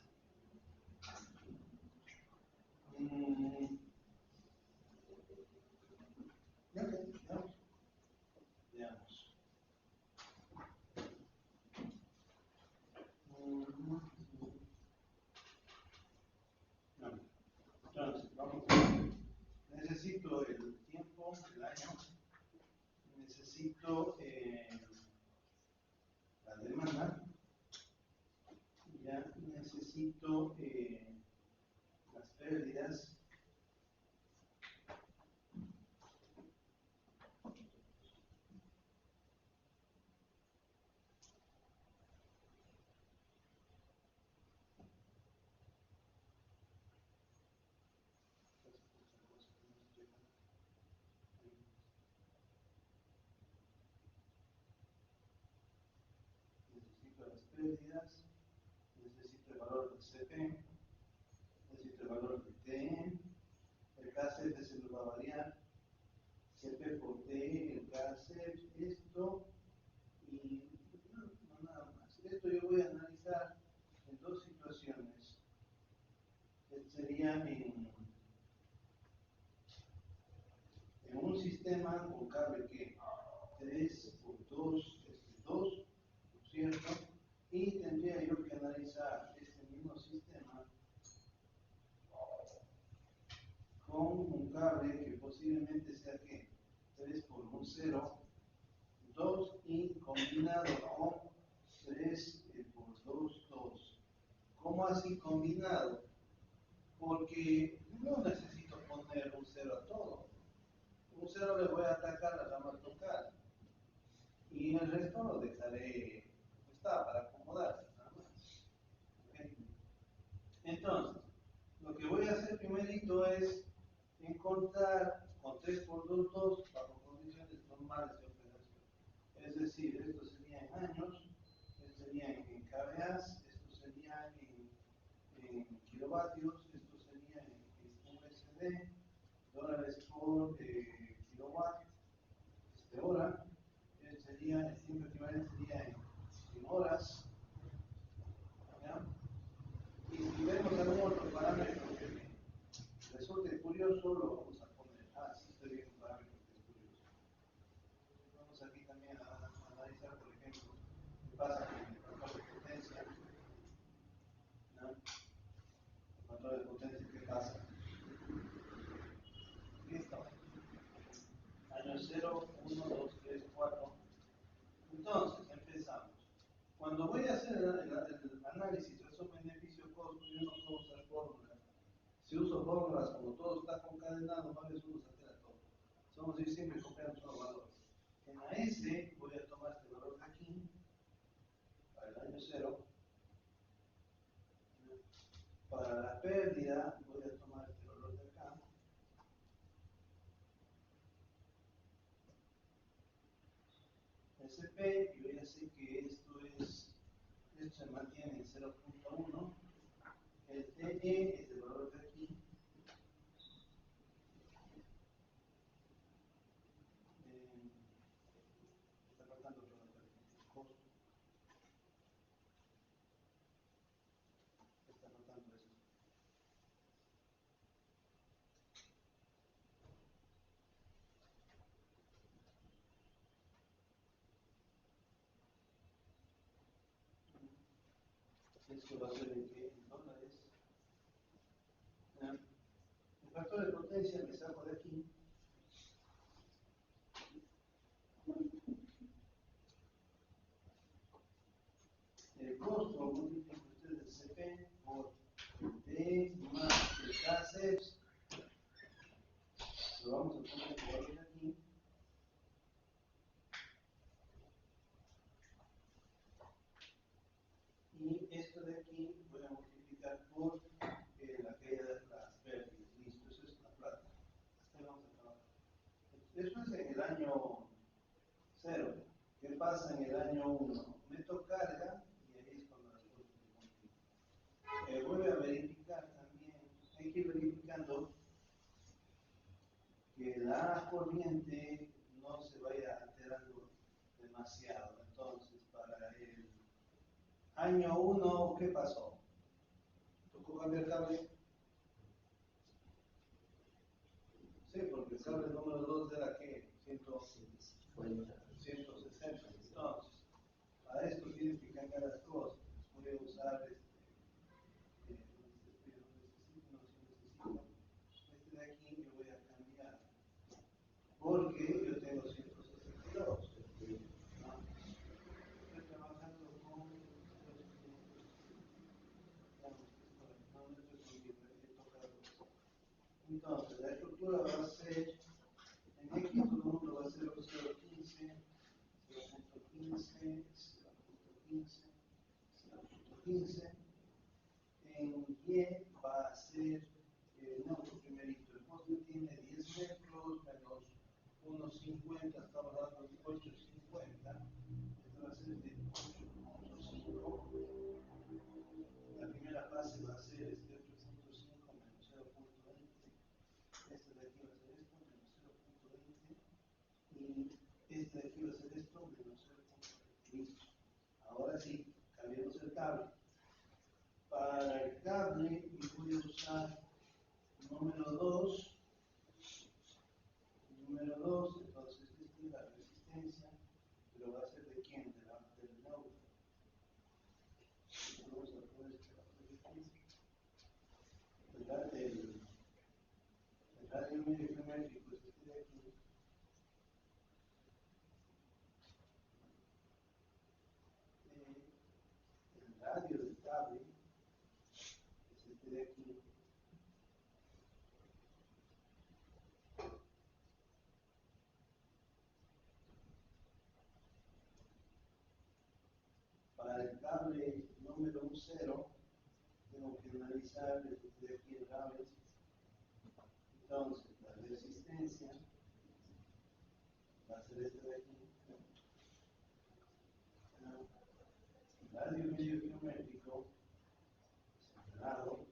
Ya, veamos. Veamos. No. Entonces, vamos a ver. Necesito el tiempo, el año. Necesito la demanda. Ya necesito las pérdidas. Necesito las pérdidas, necesito el valor del CP, necesito el valor de TN, el KCF se lo va a variar, CP por T, el KCF, esto, y no nada más. Esto yo voy a analizar en dos situaciones. Sería en un sistema con cable que 3 por 2 es 2, ¿no es cierto? Y tendría yo que analizar este mismo sistema con un cable que posiblemente sea que 3 por un 0, 2 y combinado con 3 por 2, 2. ¿Cómo así combinado? Porque no necesito poner un 0 a todo. Un 0 le voy a atacar a la rama local y el resto lo dejaré como está para acomodar. Nada más. ¿Okay? Entonces, lo que voy a hacer primerito es encontrar con 3 por 2, 2 bajo condiciones normales de operación. Es decir, esto sería en años, esto sería en kVAs, esto sería en kilovatios, esto sería en USD, dólares por kilowatt, hora, sería, el tiempo equivalente sería en horas, ¿ya? Y si vemos algún otro parámetro que resulte curioso, lo vamos a poner. Ah, sí, estoy viendo un parámetro que es curioso. Vamos aquí también a analizar, por ejemplo, qué pasa con el control de potencia. ¿No? El control de potencia, ¿qué pasa? Listo. Año 0, 1, 2, 3, 4. Entonces, empezamos. Cuando voy a hacer el análisis razón-beneficio-costo, yo no puedo usar fórmulas. Si uso fórmulas, como todo está concadenado, no les uso hacer a todo. Somos ir siempre copiando solo valores. En la S voy a tomar este valor de aquí, para el año 0. Para la pérdida voy a tomar este valor de acá. SP, yo ya sé que esto se mantiene en 0.1, el TE es el valor de aquí, está faltando el costo, está faltando eso. Esto va a ser en qué? En dólares. El factor de potencia me saco de aquí. El costo multiplica usted el CP por D más el KCEPS. Lo vamos a poner el valor de aquí. Y esto de aquí voy a multiplicar por la caída de las pérdidas. Listo, eso es la plata. Hasta vamos a trabajar. Eso es en el año 0. ¿Qué pasa en el año 1? Meto carga y ahí es cuando las cosas se complican. Voy a verificar también, hay que ir verificando que la corriente no se vaya alterando demasiado. Entonces, para el año 1, ¿qué pasó? ¿Tocó cambiar cable? Sí, porque el cable número 2 era ¿qué? 160. Entonces, para esto tienes que cambiar las cosas. Voy a usar este de aquí, yo voy a cambiar. Porque yo tengo 162. ¿No? Estoy trabajando con entonces, la estructura va a ser, en X todo el mundo va a ser 0.15, 0.15, 0.15, 0.15. En Y va a ser, neutro primerito, el poste tiene 10 metros menos unos 50, estamos hablando de 850, esto va a ser de 8.5. La primera fase va a ser este 8.5 menos 0.20. Este de aquí va a ser esto menos 0.20. Y este de aquí va a ser esto menos 0.20. Listo. Ahora sí, cambiamos el cable. Para el cable, yo voy a usar número 2. Número 2, entonces esta es la resistencia, pero va a ser de quién? Del neutro. Vamos a poner este valor de aquí. El radio medio geométrico es este de aquí. El radio del cable es este de aquí. Para el cable número 0, tengo que analizar este de aquí el cable. Entonces, la resistencia va a ser este de aquí. Radio medio geométrico separado.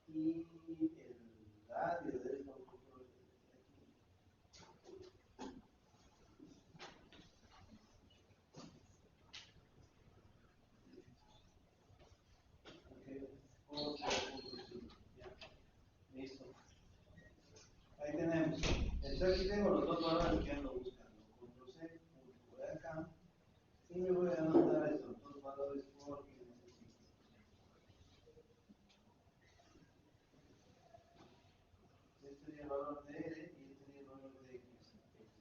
Y el radio de esto listo. Ahí tenemos. Entonces aquí tengo los dos valores que ando buscando. Control C, voy acá y me voy a anotar estos dos valores porque necesito. Este sería el valor de R y este sería el valor de X.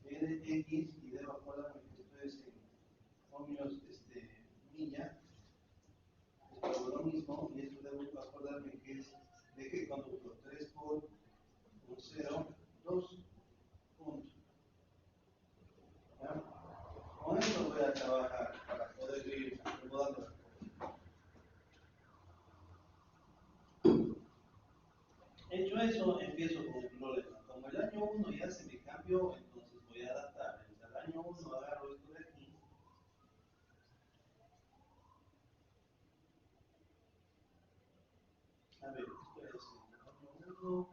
E de X, y debo acordarme que esto es en ohmios milla, es todo lo mismo, y esto debo acordarme que es de qué conductor, 3 por 0, 2 puntos. ¿Ya? Con esto voy a trabajar para poder ir acomodando las cosas. Hecho eso, empiezo con el problema. Como cambio, entonces voy a adaptar. En el año 1 agarro esto de aquí. A ver, ¿qué estoy haciendo? Año 1.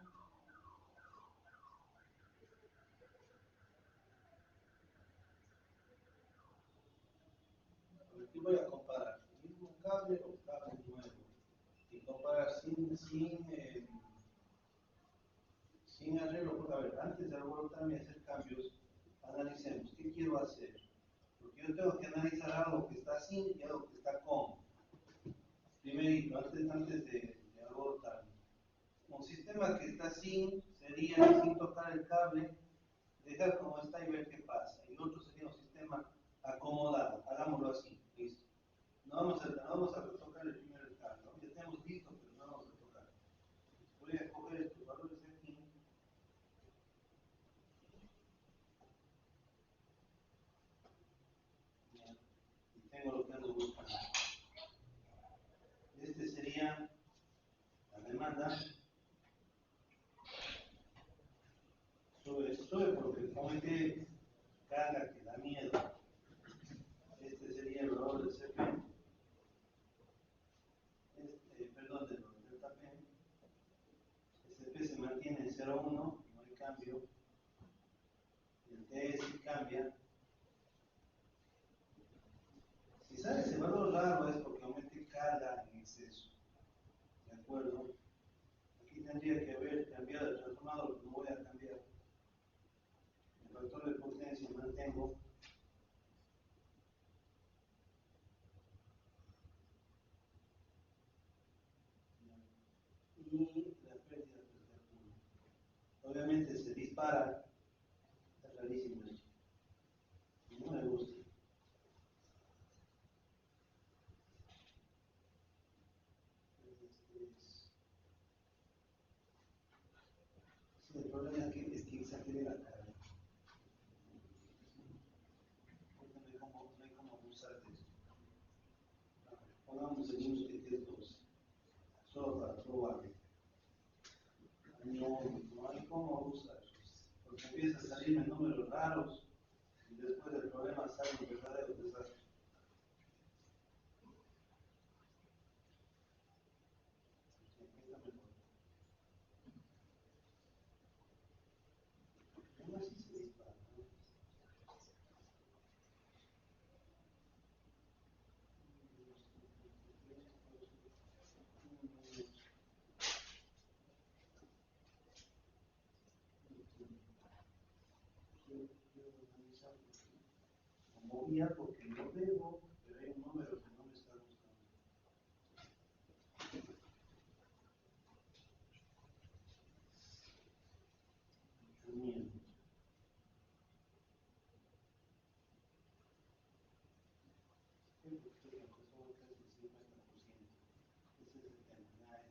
Aquí voy a comparar el mismo cable o cable nuevo. Y comparar sin arreglo, porque a ver, antes de alborotarme y hacer cambios, analicemos qué quiero hacer. Porque yo tengo que analizar algo que está sin y algo que está con. Primerito, antes de alborotarme. Un sistema que está sería sin tocar el cable, dejar como está y ver qué pasa. Y el otro sería un sistema acomodado. Hagámoslo así, listo. No vamos a tocar el primero el cable. ¿No? Ya tenemos listo, pero no vamos a tocar. Voy a coger estos valores de aquí. Y tengo lo que ando buscando. Este sería la demanda. Sube porque como este carga que da miedo. Este sería el valor del CP. Perdón, del delta P. CP se mantiene en 0,1, no hay cambio. El T sí cambia. Si sale ese valor raro es porque aumente carga en exceso. ¿De acuerdo? Aquí tendría que haber cambiado el transformador, no voy a cambiar. El factor de potencia mantengo. Y la pérdida pues, de acúmulo. Obviamente se dispara. Está rarísimo esto. No me gusta. Sí, el problema es que exagere la carga. Porque no hay cómo abusar de esto. Pongamos el mismo que es 12. Solo para probarlo. No hay cómo abusar. Porque empiezan a salirme números raros y después del problema sale un verdadero desastre. No así se dispara, ¿no? Como guía porque lo debo, pero hay un número que no me está gustando. Miedo.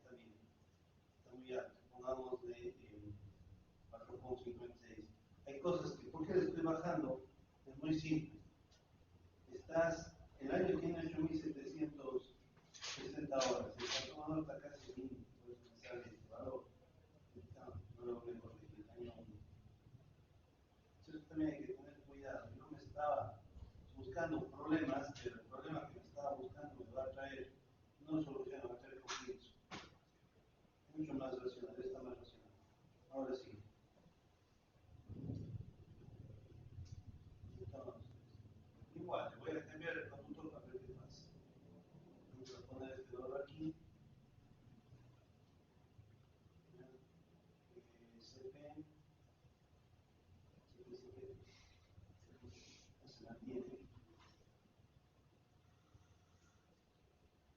Está bien, está muy alto. Pongámosle 4,56. Hay cosas que, ¿por qué le estoy bajando? Es muy simple. El año tiene 8.760 horas. El transformador está casi mínimo, por eso me sale este valor. No lo voy a corregir, año 1. Entonces también hay que tener cuidado. Yo me estaba buscando problemas, pero el problema que me estaba buscando me va a traer no solución, va a traer conflictos. Mucho más racional, está más racional. Ahora sí. Entonces, igual, le voy a cambiar el conductor para ver qué pasa. Vamos a poner este valor aquí. CP, se mantiene.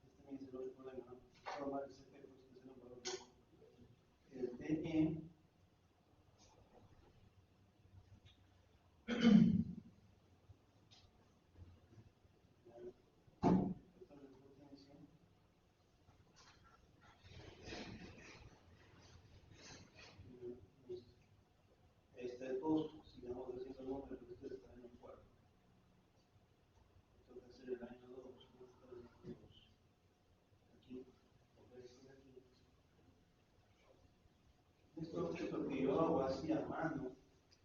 Este también es el otro problema, ¿no? Solo vale CP, pues que es un valor loco. El TE está el costo, sigamos haciendo números, este está en el año 4. Toca hacer el año 2, ¿no? Está el año 2. Aquí, ofrecer aquí. Esto que yo hago así a mano,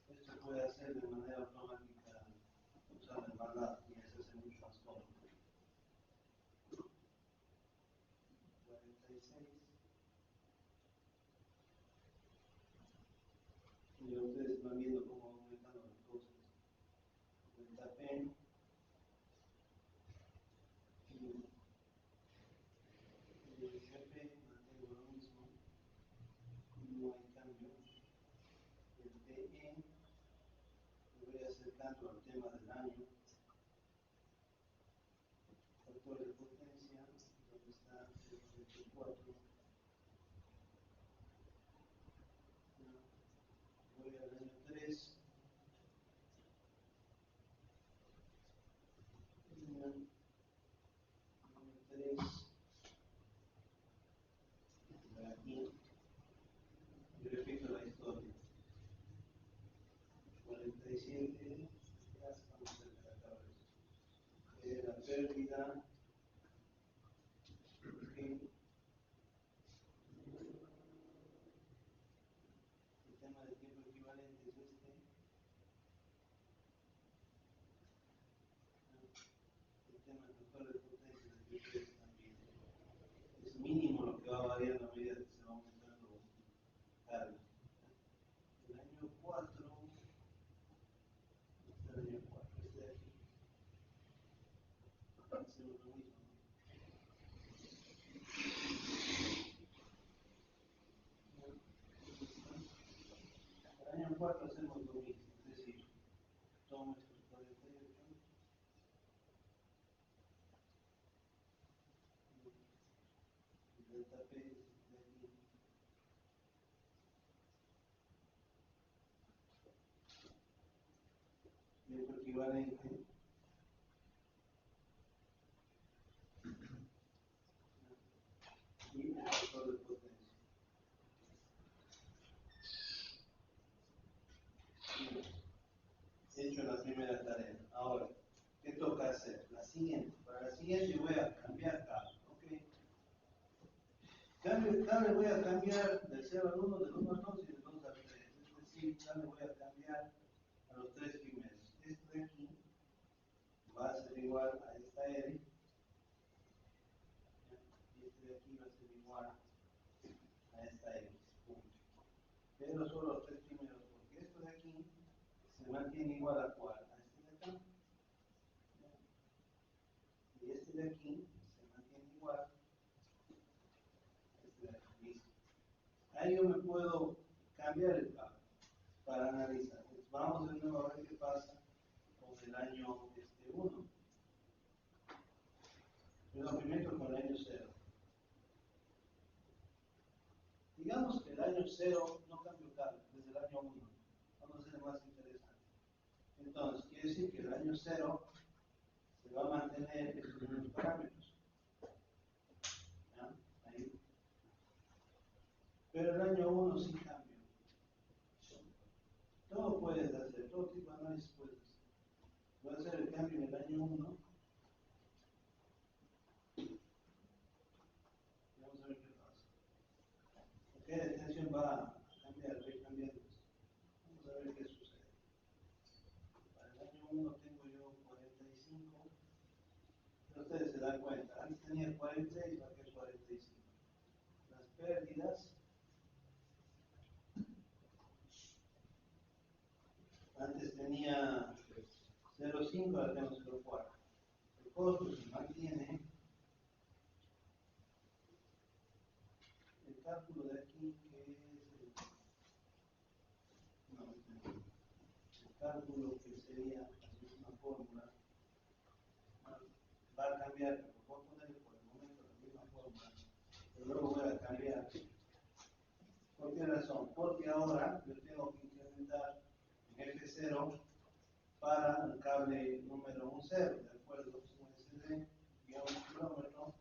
esto puede Y ustedes van viendo cómo van aumentando las cosas. Delta P y el CP mantengo lo mismo, no hay cambio. El PE me voy acercando al tema del año. Factor de potencia, donde está el 4. Voy al año 3. Año 3. Aquí. Y repito la historia. 47. Ya estamos cerca de acabar esto. La pérdida. Okay. El tema del tiempo equivalente es este. El tema del factor de potencia es el que también. Es mínimo lo que va variando a medida que se va aumentando carga. El año 4, este el año 4, este de aquí, hacemos lo mismo, ¿no? El año 4 hacemos lo mismo, es decir, tomo estos 48, el delta P es de aquí, tiempo equivalente, y el factor de potencia. He hecho la primera tarea. Ahora, ¿qué toca hacer? La siguiente. Para la siguiente voy a cambiar cable, ¿ok? Cable voy a cambiar del 0 al 1, del 1 al 2 y del 2 al 3. Es decir, cable voy a cambiar a los tres primeros. Esto de aquí va a ser igual a esta R, y este de aquí va a ser igual a esta X, punto. Pero solo los tres primeros, porque esto de aquí se mantiene igual a cuál, a este de acá, y este de aquí se mantiene igual a este de aquí. Listo. Ahí yo me puedo cambiar el cable para analizar. Entonces, vamos de nuevo a ver qué pasa con el año 1. Pero primero con el año 0. Digamos que el año 0 no cambió cable, desde el año 1. Vamos a hacer más interesante. Entonces, quiere decir que el año 0 se va a mantener estos mismos parámetros. ¿Ya? Ahí. Pero el año 1 sí cambia. Todo puedes hacer, todo tipo de análisis puedes hacer. Voy a hacer el cambio en el año 1. Vamos a ver qué pasa. Ok, la tensión va a cambiar, va a ir cambiando esto. Vamos a ver qué sucede. Para el año 1 tengo yo 45. Pero ustedes se dan cuenta, antes tenía 46, bajé 45. Las pérdidas, antes tenía 0,5, ahora tengo 0,4. El costo se mantiene. El cálculo de aquí, que es el cálculo que sería la misma fórmula, va a cambiar, pero voy a ponerle por el momento la misma fórmula, pero luego voy a cambiar. ¿Por qué razón? Porque ahora yo tengo que incrementar en F0 para un cable número 10, ¿de acuerdo? Es un SD, digamos, un kilómetro,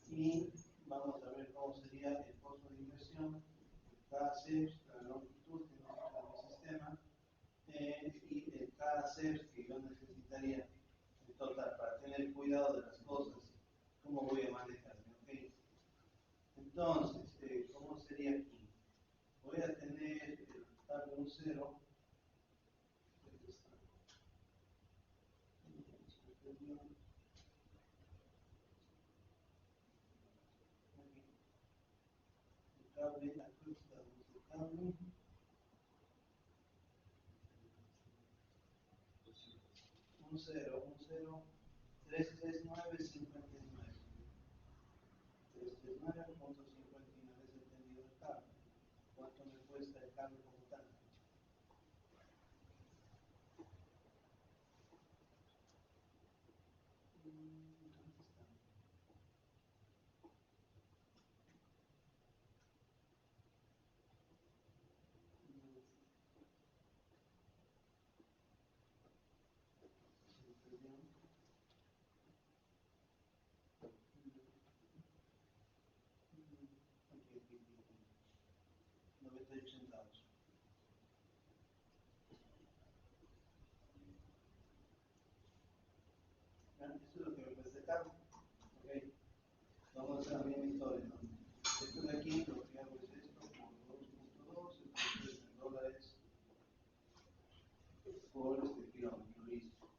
y vamos a ver cómo sería el costo de inversión, el KCEPS, la longitud que necesita mi sistema, y el KCEPS que yo necesitaría en total para tener cuidado de las cosas, cómo voy a manejarme, ¿ok? Entonces, ¿cómo sería aquí? Voy a tener el cable 0. Cable, aquí estamos el cable, un 0, 339.59. 339.59 es el tendido del cable. ¿Cuánto me cuesta el cable como tal? ¿Dónde está? Aquí. 98 centavos. Esto es lo que me cuesta el cable. Ok. Vamos a hacer la misma historia, ¿no? Esto de aquí, lo que hago es esto por 2.2, entonces en dólares por este kilómetro, listo.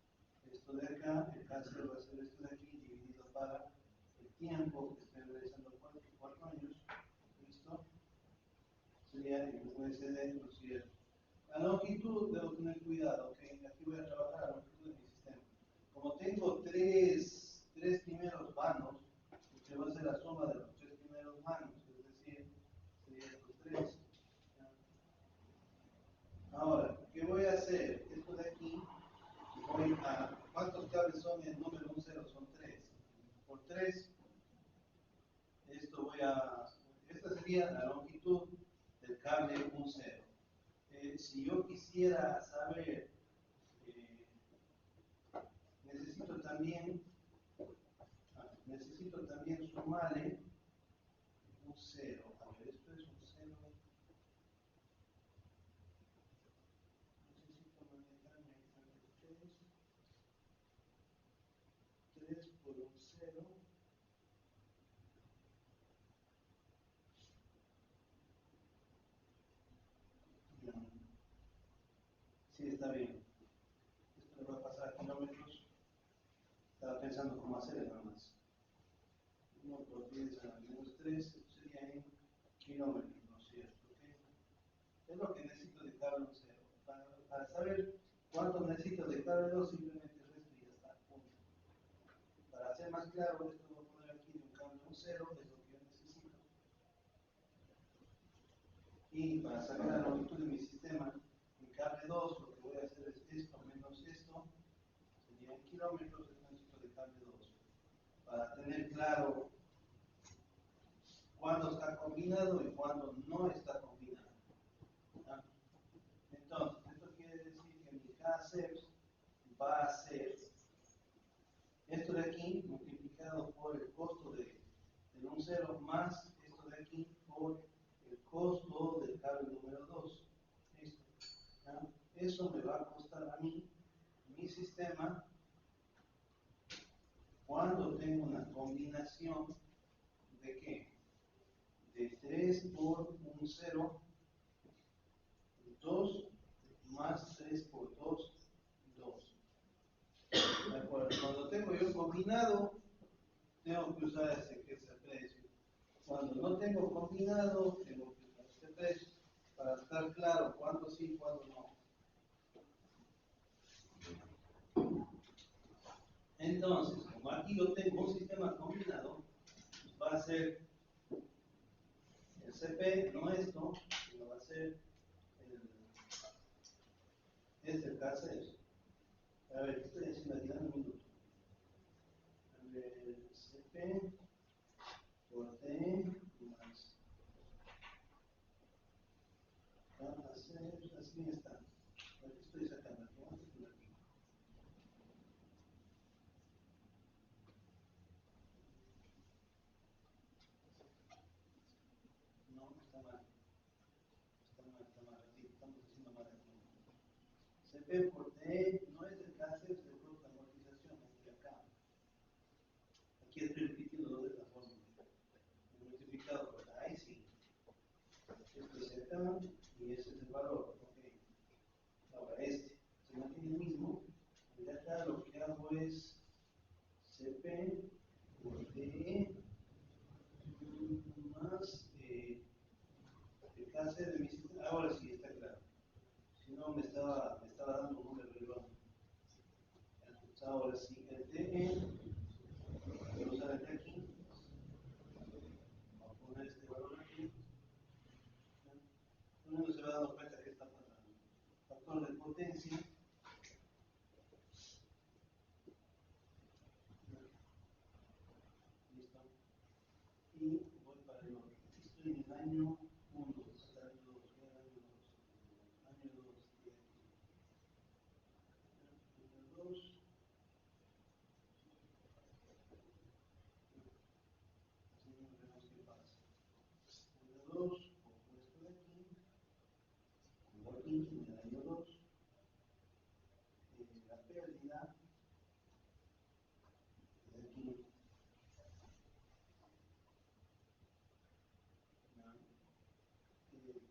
Esto de acá, el cáncer va a ser esto de aquí dividido para el tiempo que estoy realizando 4 años, listo. Sería el USD, ¿no es cierto? La longitud debo tener cuidado, ¿ok? Aquí voy a trabajar la longitud de mi sistema. Como tengo tres primeros vanos, que va a ser la suma de los 3 primeros vanos, es decir, sería estos 3. Ahora, ¿qué voy a hacer? Esto de aquí, voy a, ¿cuántos cables son en número 1, 0? Son 3. Por 3, esto voy a, esta sería la longitud del cable 1, 0. Si yo quisiera saber, necesito también sumarle un 0. A ver, esto es un 0. Necesito manejarme entre 3 por un 0. Sí, está bien. Esto le va a pasar a kilómetros. Estaba pensando cómo hacer nada más. 1 por 10 a la menos 3, esto sería en kilómetros, ¿no es cierto? ¿Okay? Es lo que necesito de cable 0. Para saber cuánto necesito de cable 2, simplemente resto y ya está. Punto. Para hacer más claro, esto voy a poner aquí de un cable 0, es lo que yo necesito. Y para sacar la longitud de mi sistema, en cable 2, lo que voy a hacer es esto menos esto, sería en kilómetros, el necesito de cable 2. Para tener claro cuándo está combinado y cuándo no está combinado. ¿Ah? Entonces, esto quiere decir que mi KCEPS va a ser esto de aquí multiplicado por el costo del 1, 0 más esto de aquí por el costo del cable número 2. ¿Listo? ¿Ah? Eso me va a costar a mí, mi sistema, cuando tengo una combinación de qué? De 3 por 1, 0, 2 más 3 por 2, 2. ¿De acuerdo? Cuando tengo yo combinado, tengo que usar ese precio. Cuando no tengo combinado, tengo que usar este precio para estar claro cuándo sí y cuándo no. Entonces, como aquí yo tengo un sistema combinado, va a ser el CP, no esto, sino va a ser este caso. A ver, ¿qué estoy haciendo aquí? Dame un minuto. A ver, CP por T más a hacer, así está. Aquí estoy sacando aquí, vamos a poner aquí. No, está mal. Está mal, aquí estamos haciendo mal aquí. CP por T no es el caso, es el costo de amortización, es de acá. Aquí estoy repitiendo de esta forma. Multiplicado por ahí sí. Esto es acá y ese es el valor. Ok. Ahora este se mantiene el mismo. Y acá lo que hago es CP por D más el KC de mi sistema. Ahora sí está claro. Si no me estaba dando un número erróneo. ahora sí, el TN, voy a usar el de aquí, vamos a poner este valor aquí. Uno se va dando cuenta que está pasando. Factor de potencia. Listo. Y voy para el otro. Estoy en el año 1, hasta el año 2, el año 2. Año 2, y aquí. Año 2. Así vemos qué pasa. Año 2, cojo esto de aquí. Pongo aquí en el año 2. La pérdida de aquí.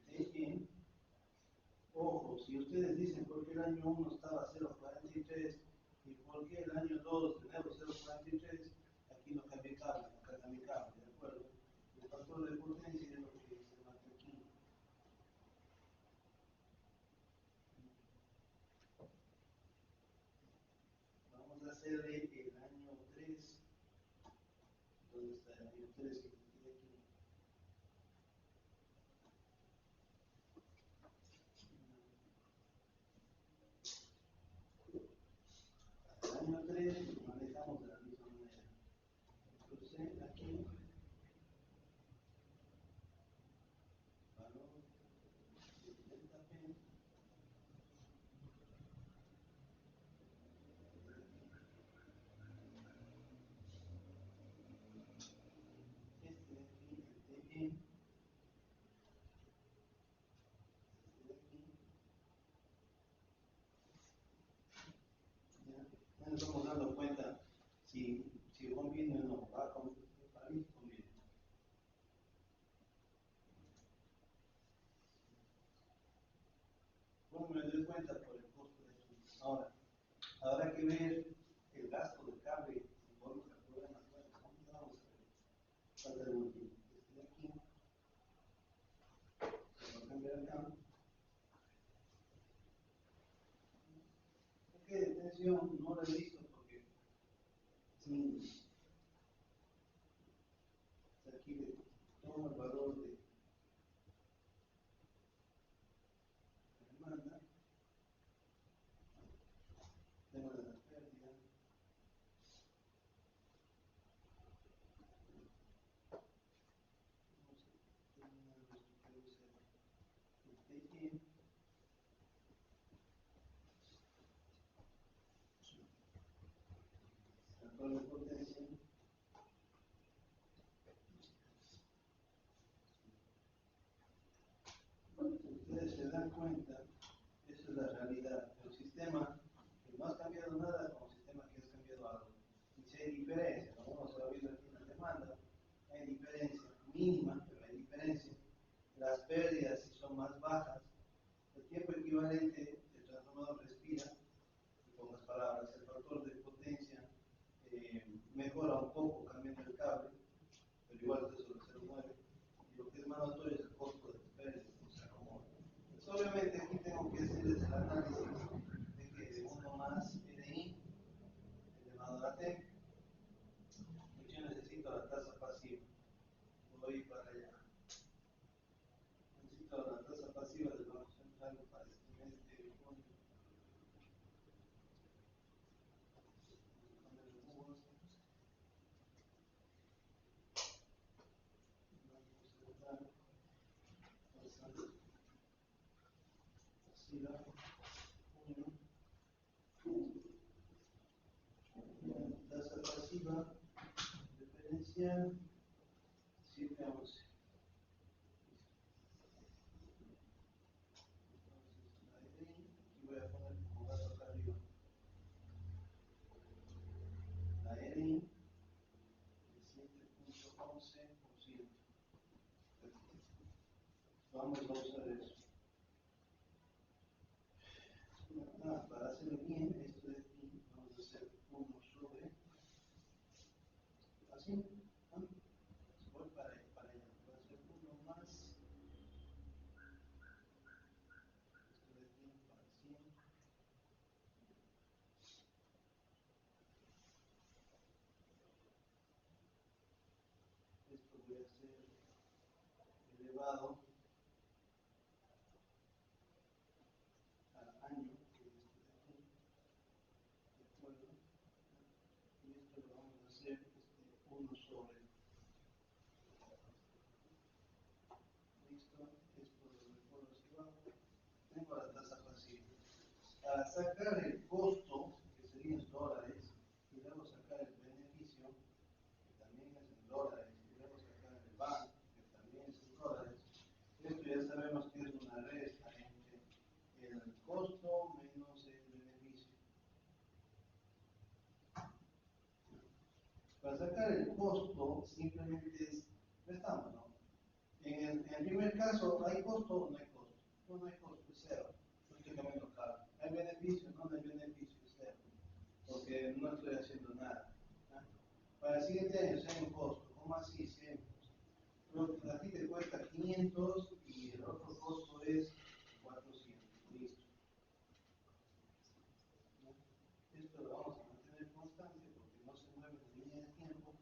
TN. Ojo, si ustedes dicen por qué el año 1 estaba a 0.43 y por qué el año 2 tenemos 0.43, aquí no cambia cable, acá cambia cable, ¿de acuerdo? El factor de potencia es lo que se marca aquí. Vamos a hacerle el año 3. ¿Dónde está el año 3 que tiene aquí? El año 3 lo manejamos de la misma manera. Entonces aquí, valor de delta P. Este de aquí, el TE, este de aquí, ya nos estamos dando cuenta si conviene o no, para mí conviene. ¿Cómo me doy cuenta? Por el costo de aquí. Ahora, habrá que ver el gasto del cable, si podemos calcular más o menos. Vamos a ver. Falta el último. Este de aquí, lo voy a cambiar acá. Ok, atención, no lo he visto porque si aquí le tomo el valor de la demanda, tengo la pérdida, el TE, factor de potencia. Si ustedes se dan cuenta, eso es la realidad. El sistema que no ha cambiado nada con el sistema que has cambiado algo. Y si hay diferencia, como uno se va viendo aquí en la demanda, hay diferencia mínima, pero hay diferencia. Las pérdidas si son más bajas, el tiempo equivalente el transformador respira, en pocas palabras, el factor de potencia mejora un poco cambiando el cable, pero igual es sobre 0.9. Y lo que es más notorio es el costo de pérdidas, o sea, como pues obviamente aquí tengo que hacerles el análisis de que de 1 más NI elevado a la T, pues yo necesito la tasa pasiva. Voy para allá. Necesito la tasa pasiva del Banco Central para este mes de junio. Tasa pasiva diferencial 7 a 11. Entonces, aquí voy voy a hacer elevado al año, que es este de aquí, ¿de acuerdo? Y esto lo vamos a hacer 1 sobre. Listo, esto lo mejor hacia abajo. Tengo la tasa pasiva. Para sacar el costo, que sería en dólares, y luego sacar el beneficio, que también es en dólares, y luego sacar el banco, que también es en dólares, esto ya sabemos que es una resta entre el costo menos el beneficio. Para sacar el costo, simplemente es restamos, ¿no? En el primer caso, ¿hay costo o no hay costo? No, no hay costo, es cero. No estoy cambiando cargo. ¿Hay beneficio? No, no hay beneficio, es cero. Porque no estoy haciendo nada. ¿No? Para el siguiente año, si hay un costo, ¿cómo así? 100. A ti te cuesta 500 y el otro costo es 400. Listo. ¿No? Esto lo vamos a mantener constante porque no se mueve en línea de tiempo.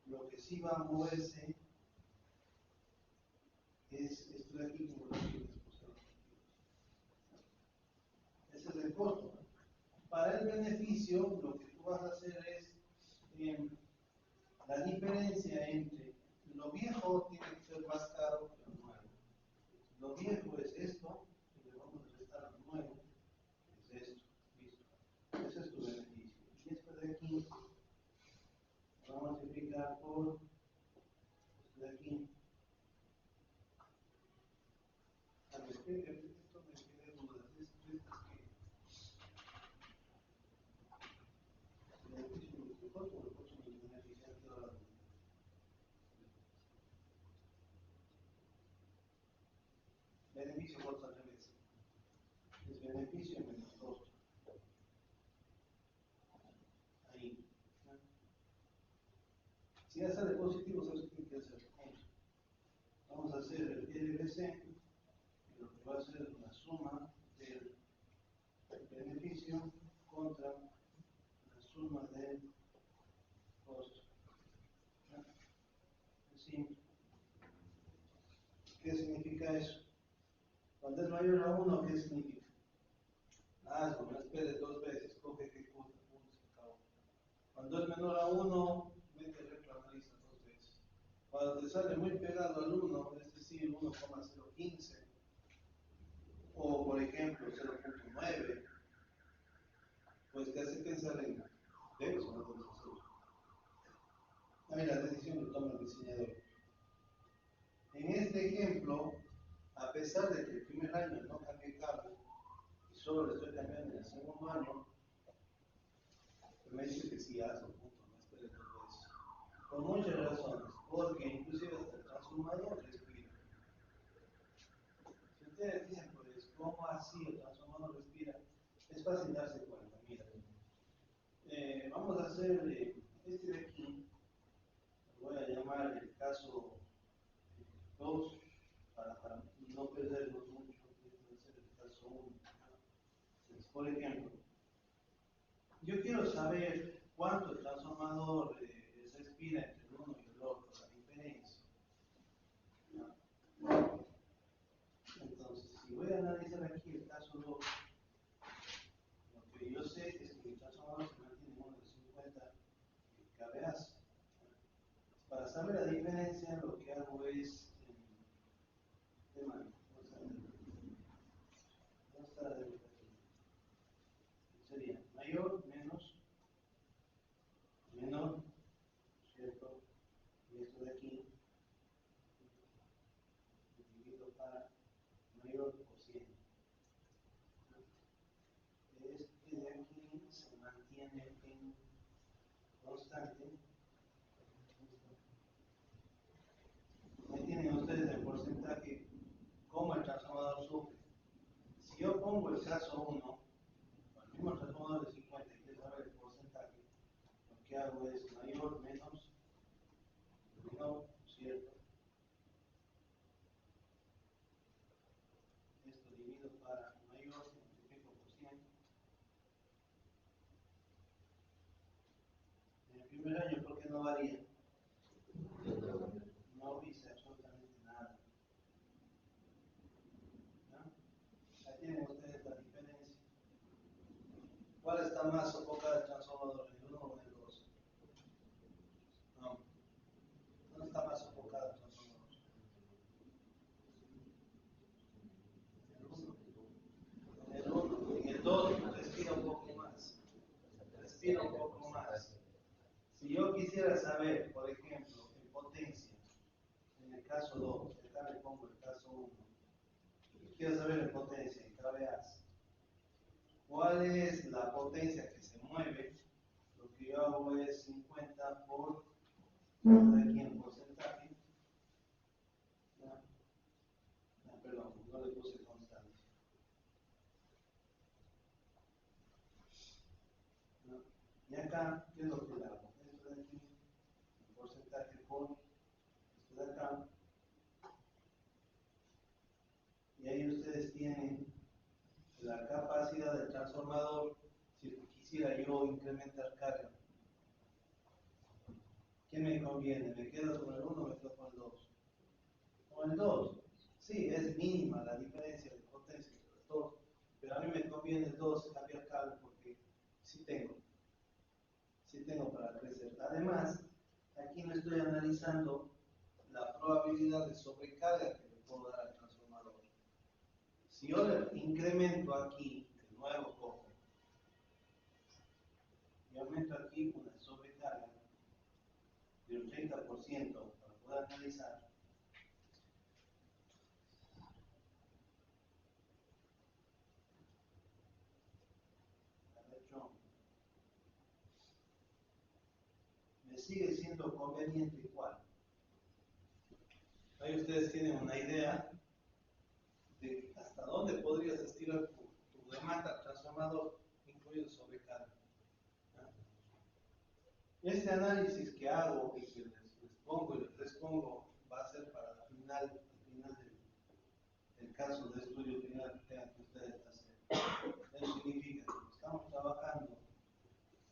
Lo que sí va a moverse es esto de aquí como los dispositivos. Ese es el costo. Para el beneficio, lo que tú vas a hacer es la diferencia entre lo viejo tiene que ser más caro que lo nuevo. Lo viejo es esto, y le vamos a restar lo nuevo, que es esto. Listo. Ese es tu beneficio. Y esto de aquí lo vamos a multiplicar por esto de aquí. A ver, esto me queda dudas. Estas que beneficio multiplicado por el costo de beneficiante de la duda. Beneficio por al revés. Es beneficio menos costo. Ahí. ¿No? Si ya sale positivo, ¿sabes qué hay que hacer? Vamos a hacer el LBC, y lo que va a ser la suma del beneficio contra la suma del costo. ¿No? Es simple. ¿Qué significa eso? Cuando es mayor a 1, ¿qué significa? Hazlo, no esperes 2 veces, coge que punto, se acabó. Cuando es menor a 1, mete reclamariza 2 veces. Cuando te sale muy pegado al 1, es decir, 1,015, o por ejemplo 0,9, pues te hace pensar en debes o no debes hacerlo. Hay la decisión que toma el diseñador. En este ejemplo, a pesar de que el primer año no cambié cable y solo le estoy cambiando en el segundo año, me dice que sí hazlo, punto, no esperes 2 veces. Por muchas razones, porque inclusive hasta el transformador respira. Si ustedes dicen, pues, ¿cómo así el transformador respira? Es fácil darse cuenta, mira. Vamos a hacer este de aquí, lo voy a llamar el caso 2, para no perdernos mucho, voy a hacer el caso 1. Entonces, por ejemplo, yo quiero saber cuánto el transformador respira entre el uno y el otro, la diferencia. ¿No? Entonces, si voy a analizar aquí el caso 2, lo que yo sé es que el transformador se mantiene en 1 de 50 kVA. Para saber la diferencia, lo que hago es sería mayor menos menor, ¿cierto? Y esto de aquí dividido para mayor o 100. Este de aquí se mantiene en constante. Ahí tienen ustedes el porcentaje, cómo el transformador sufre. Si yo pongo el caso 1, el mismo transformador de 50 y quiero saber el porcentaje, lo que hago es mayor menos menor, ¿cierto? Esto divido para mayor, multiplico por 100. En el primer año, ¿por qué no varía? No está más sofocada el transformador? ¿En el 1 o en el 2? No. ¿Dónde está más sofocada el transformador? En el 1. En el 2 respira un poco más. Respira un poco más. Si yo quisiera saber, por ejemplo, en potencia, en el caso 2, acá le pongo el caso 1, quiero saber en potencia, en kVA, ¿cuál es la potencia que se mueve? Lo que yo hago es 50 por, aquí en porcentaje, perdón, no le puse constante. ¿No? Y acá, ¿qué es lo que le hago? Esto de aquí, el porcentaje por esto de acá, y ahí ustedes tienen la capacidad del transformador. Si quisiera yo incrementar carga, ¿qué me conviene? ¿Me quedo con el 1 o me quedo con el 2? Con el 2. Sí, es mínima la diferencia de potencia entre los dos, pero a mí me conviene el 2 cambiar cable porque sí tengo para crecer. Además, aquí no estoy analizando la probabilidad de sobrecarga que le puedo dar al transformador. Si yo le incremento aquí de nuevo cojo, y aumento aquí una sobrecarga de un 30% para poder analizar, me sigue siendo conveniente igual. Ahí ustedes tienen una idea de hasta dónde podrías estirar tu demanda transformador, incluido sobrecarga. Este análisis que hago y que les pongo y les respongo va a ser para al final del caso de estudio final que tengan que ustedes hacer. Eso significa que estamos trabajando,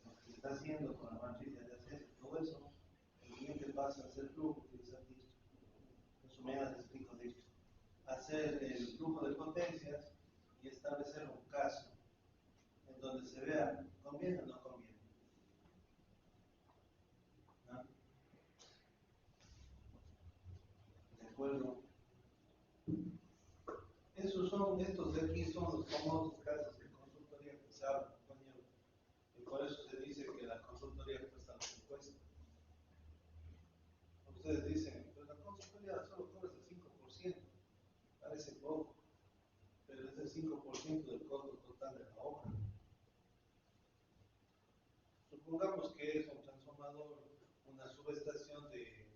lo que se está haciendo con la matriz de acceso y todo eso, el siguiente paso es hacer flujo, utilizar disto. Eso me les explico disto. Hacer el flujo de potencias y establecer un caso en donde se vea conviene o no conviene. ¿No? ¿De acuerdo? Estos de aquí son los famosos casos de consultoría que se hablan, compañero. Y por eso se dice que la consultoría cuesta lo que cuesta. Ustedes dicen, pues la consultoría solo cobra el 5%, parece poco, pero es el 5% del costo total de la obra. Supongamos que es un transformador, una subestación de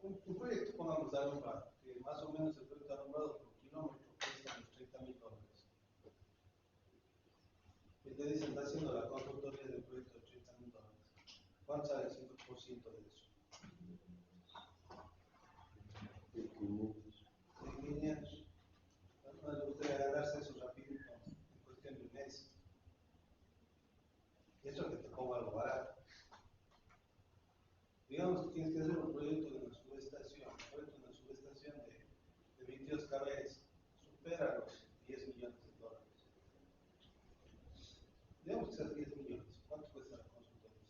un proyecto, pongamos de alumbrado, que más o menos el proyecto de alumbrado por kilómetro cuesta unos $30,000. Y te dicen, está haciendo la consultoría del proyecto de $30,000. ¿Cuánto sale el 5% de eso? De 500. No le gustaría ganarse eso rapidito, en cuestión de un mes. Y eso que te cobra algo barato. Digamos que tienes que hacer un proyecto de una subestación, de 22 kV, supera los $10 millones. Digamos que sean 10 millones. ¿Cuánto cuesta la consultoría?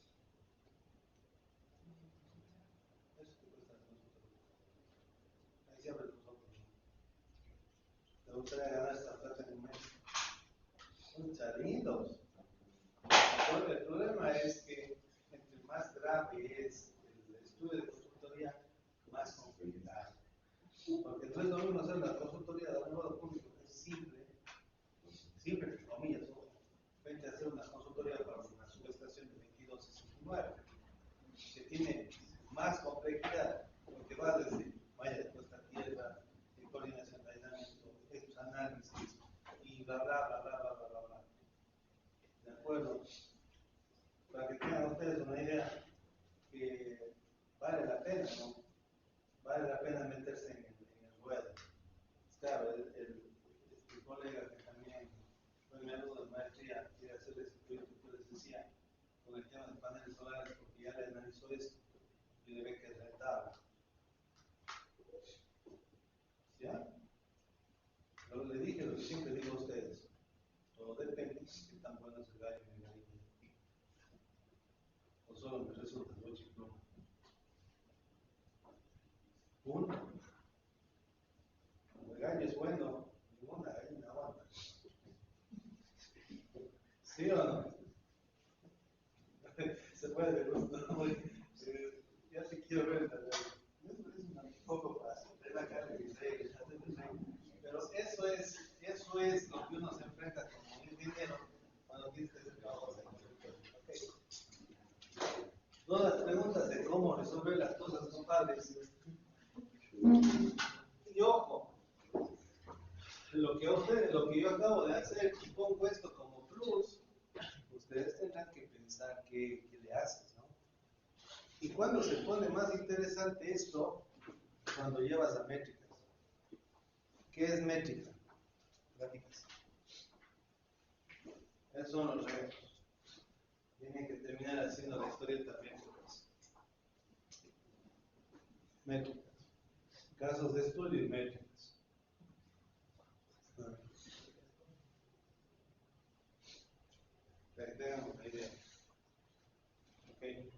Eso te cuesta la consultoría. Ahí se abren los ojos. ¿Te gustaría ganar esta plata en un mes? Son chalindos. El problema es que entre más grave es el estudio de consultoría, más complicado. Porque no es lo mismo hacer la consultoría de alumbrado público, que es simple, entre comillas, frente a hacer una consultoría para una subestación de 2269, que tiene más complejidad, porque va desde malla de puesta a tierra, de coordinación de aislamiento, estos análisis, y bla, bla, bla, bla, bla, bla, bla, bla. ¿De acuerdo? Para que tengan ustedes una idea que vale la pena, ¿no? Vale la pena meterse en el ruedo. Claro, este colega que también fue mi alumno de maestría quiere hacer ese proyecto que les decía con el tema de paneles solares porque ya le analizó esto y le ve que es rentable. ¿Ya? Pero le dije lo que siempre digo a ustedes, todo depende de qué tan solo me resulta lógico. Uno. El gallo es bueno, ninguna gallina aguanta. ¿Sí o no? Se puede preguntar muy. Ya sí quiero ver la gallina. Es un poco fácil, es la carne que se pero eso es lo que uno se enfrenta como ingeniero cuando tienes que hacer trabajo de okay. Todas las preguntas de cómo resolver las cosas son padres. Y ojo, lo que yo acabo de hacer y pongo esto como plus, ustedes tendrán que pensar qué le haces, ¿no? Y cuando se pone más interesante esto, cuando llevas a métricas. ¿Qué es métrica? Gráficas. Esos son los retos. Tienen que terminar haciendo la historieta métricas. Métricas. Casos de estudio y métricas. Tengamos una idea. Okay.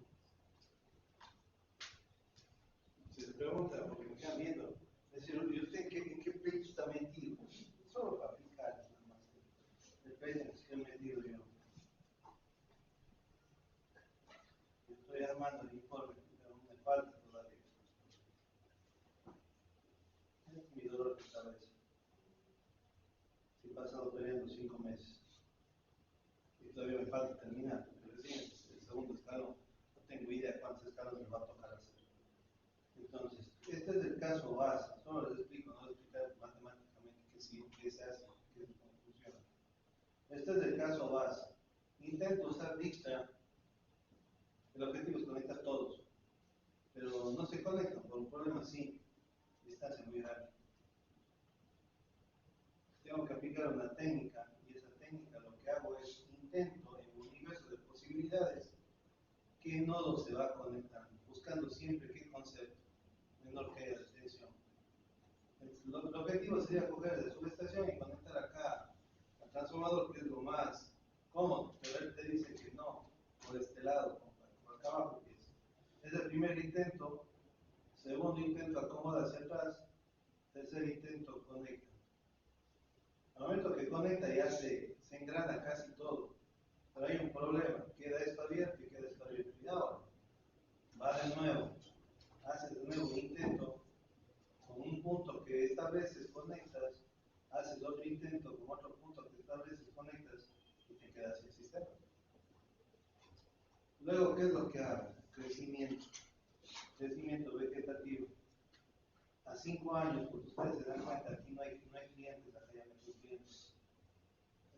Si se pregunta, porque me quedan viendo, es decir, ¿y usted en qué pecho está metido? Solo para aplicar, nada más. El pecho en que estoy metido yo. Yo estoy armando el informe, pero me falta todavía. Es mi dolor de cabeza. He pasado peleando 5 meses. Y todavía me falta terminar, porque recién es el segundo escalón. No tengo idea de cuántos escalones me va a tocar hacer. Entonces, este es el caso base. Solo les explico, no les explicar matemáticamente qué se hace, qué funciona. Este es el caso base. Intento usar Dijkstra. El objetivo es conectar todos. Pero no se conectan por un problema así. Distancia muy grande. Tengo que aplicar una técnica. Y esa técnica lo que hago es intento en un universo de posibilidades qué nodo se va conectando. Buscando siempre qué concepto. Menor que la extensión. El objetivo sería coger de subestación y conectar acá al transformador, que es lo más cómodo, pero él te dice que no, por este lado, por acá abajo. Es el primer intento, segundo intento acomoda hacia atrás, tercer intento conecta. Al momento que conecta ya se engrana casi todo, pero hay un problema, queda esto abierto y queda esto abierto. Y ahora, va de nuevo, hace de nuevo un intento con un punto que estableces, conectas, haces otro intento con otro punto que estableces, conectas y te quedas sin sistema. Luego, ¿qué es lo que hago? Crecimiento. Crecimiento vegetativo. A 5 años, porque ustedes se dan cuenta, aquí no hay clientes, acá ya no hay clientes.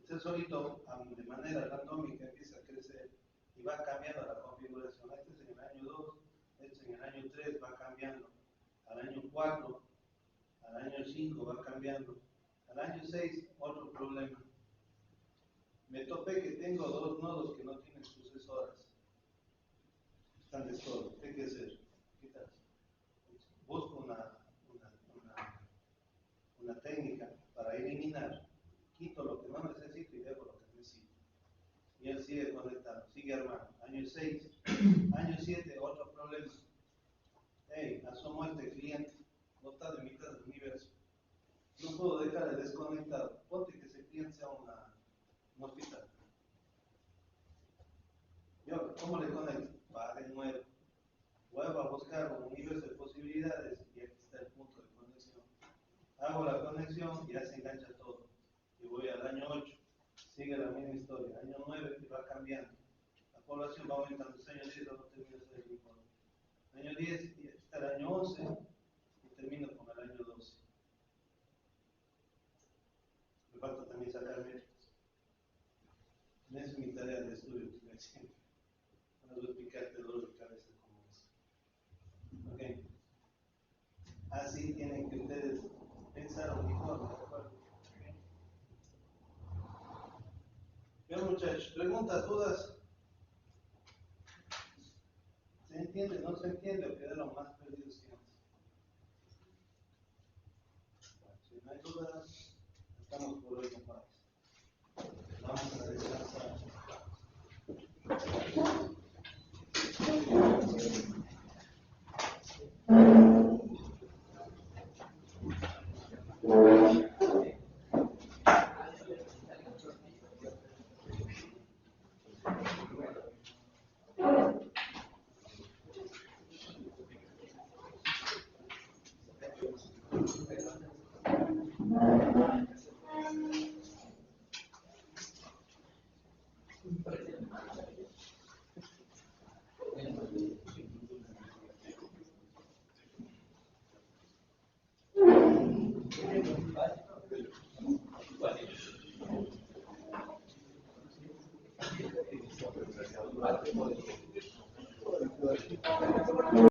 Entonces, solito, de manera randómica, empieza a crecer y va cambiando la configuración. Este es en el año 2, este es en el año 3, va cambiando. Al año 4, al año 5 va cambiando. Al año 6, otro problema. Me topé que tengo 2 nodos que no tienen sucesoras. Están de solo. ¿Qué hay que hacer? Quitas. Busco una técnica para eliminar. Quito lo que no necesito y dejo lo que necesito. Y él sigue conectando, sigue armando. Año 6, año 7, otro problema. Hey, asomo a este cliente. No está de mitad del universo. No puedo dejar de desconectado. Ponte que ese cliente sea un hospital. Yo, ¿cómo le conecto? Va de nuevo. Vuelvo a buscar un universo de posibilidades y aquí está el punto de conexión. Hago la conexión y ya se engancha todo. Y voy al año 8. Sigue la misma historia. Año 9 y va cambiando. La población va aumentando. Año 10 no termino de hacer el informe. Año 10 y está el año 11 y termino con el año 12. Me falta también sacar métricas. No es mi tarea de estudio, siempre. No voy a explicarte el dolor de cabeza como es. Ok. Así tienen que ustedes pensar un uniforme, ¿de acuerdo? Okay. Bien, muchachos, preguntas, dudas. ¿Se entiende? ¿No se entiende? ¿O quedaron más perdidos que antes? Bueno, si no hay dudas, estamos por hoy, compadres. Vamos a descansar.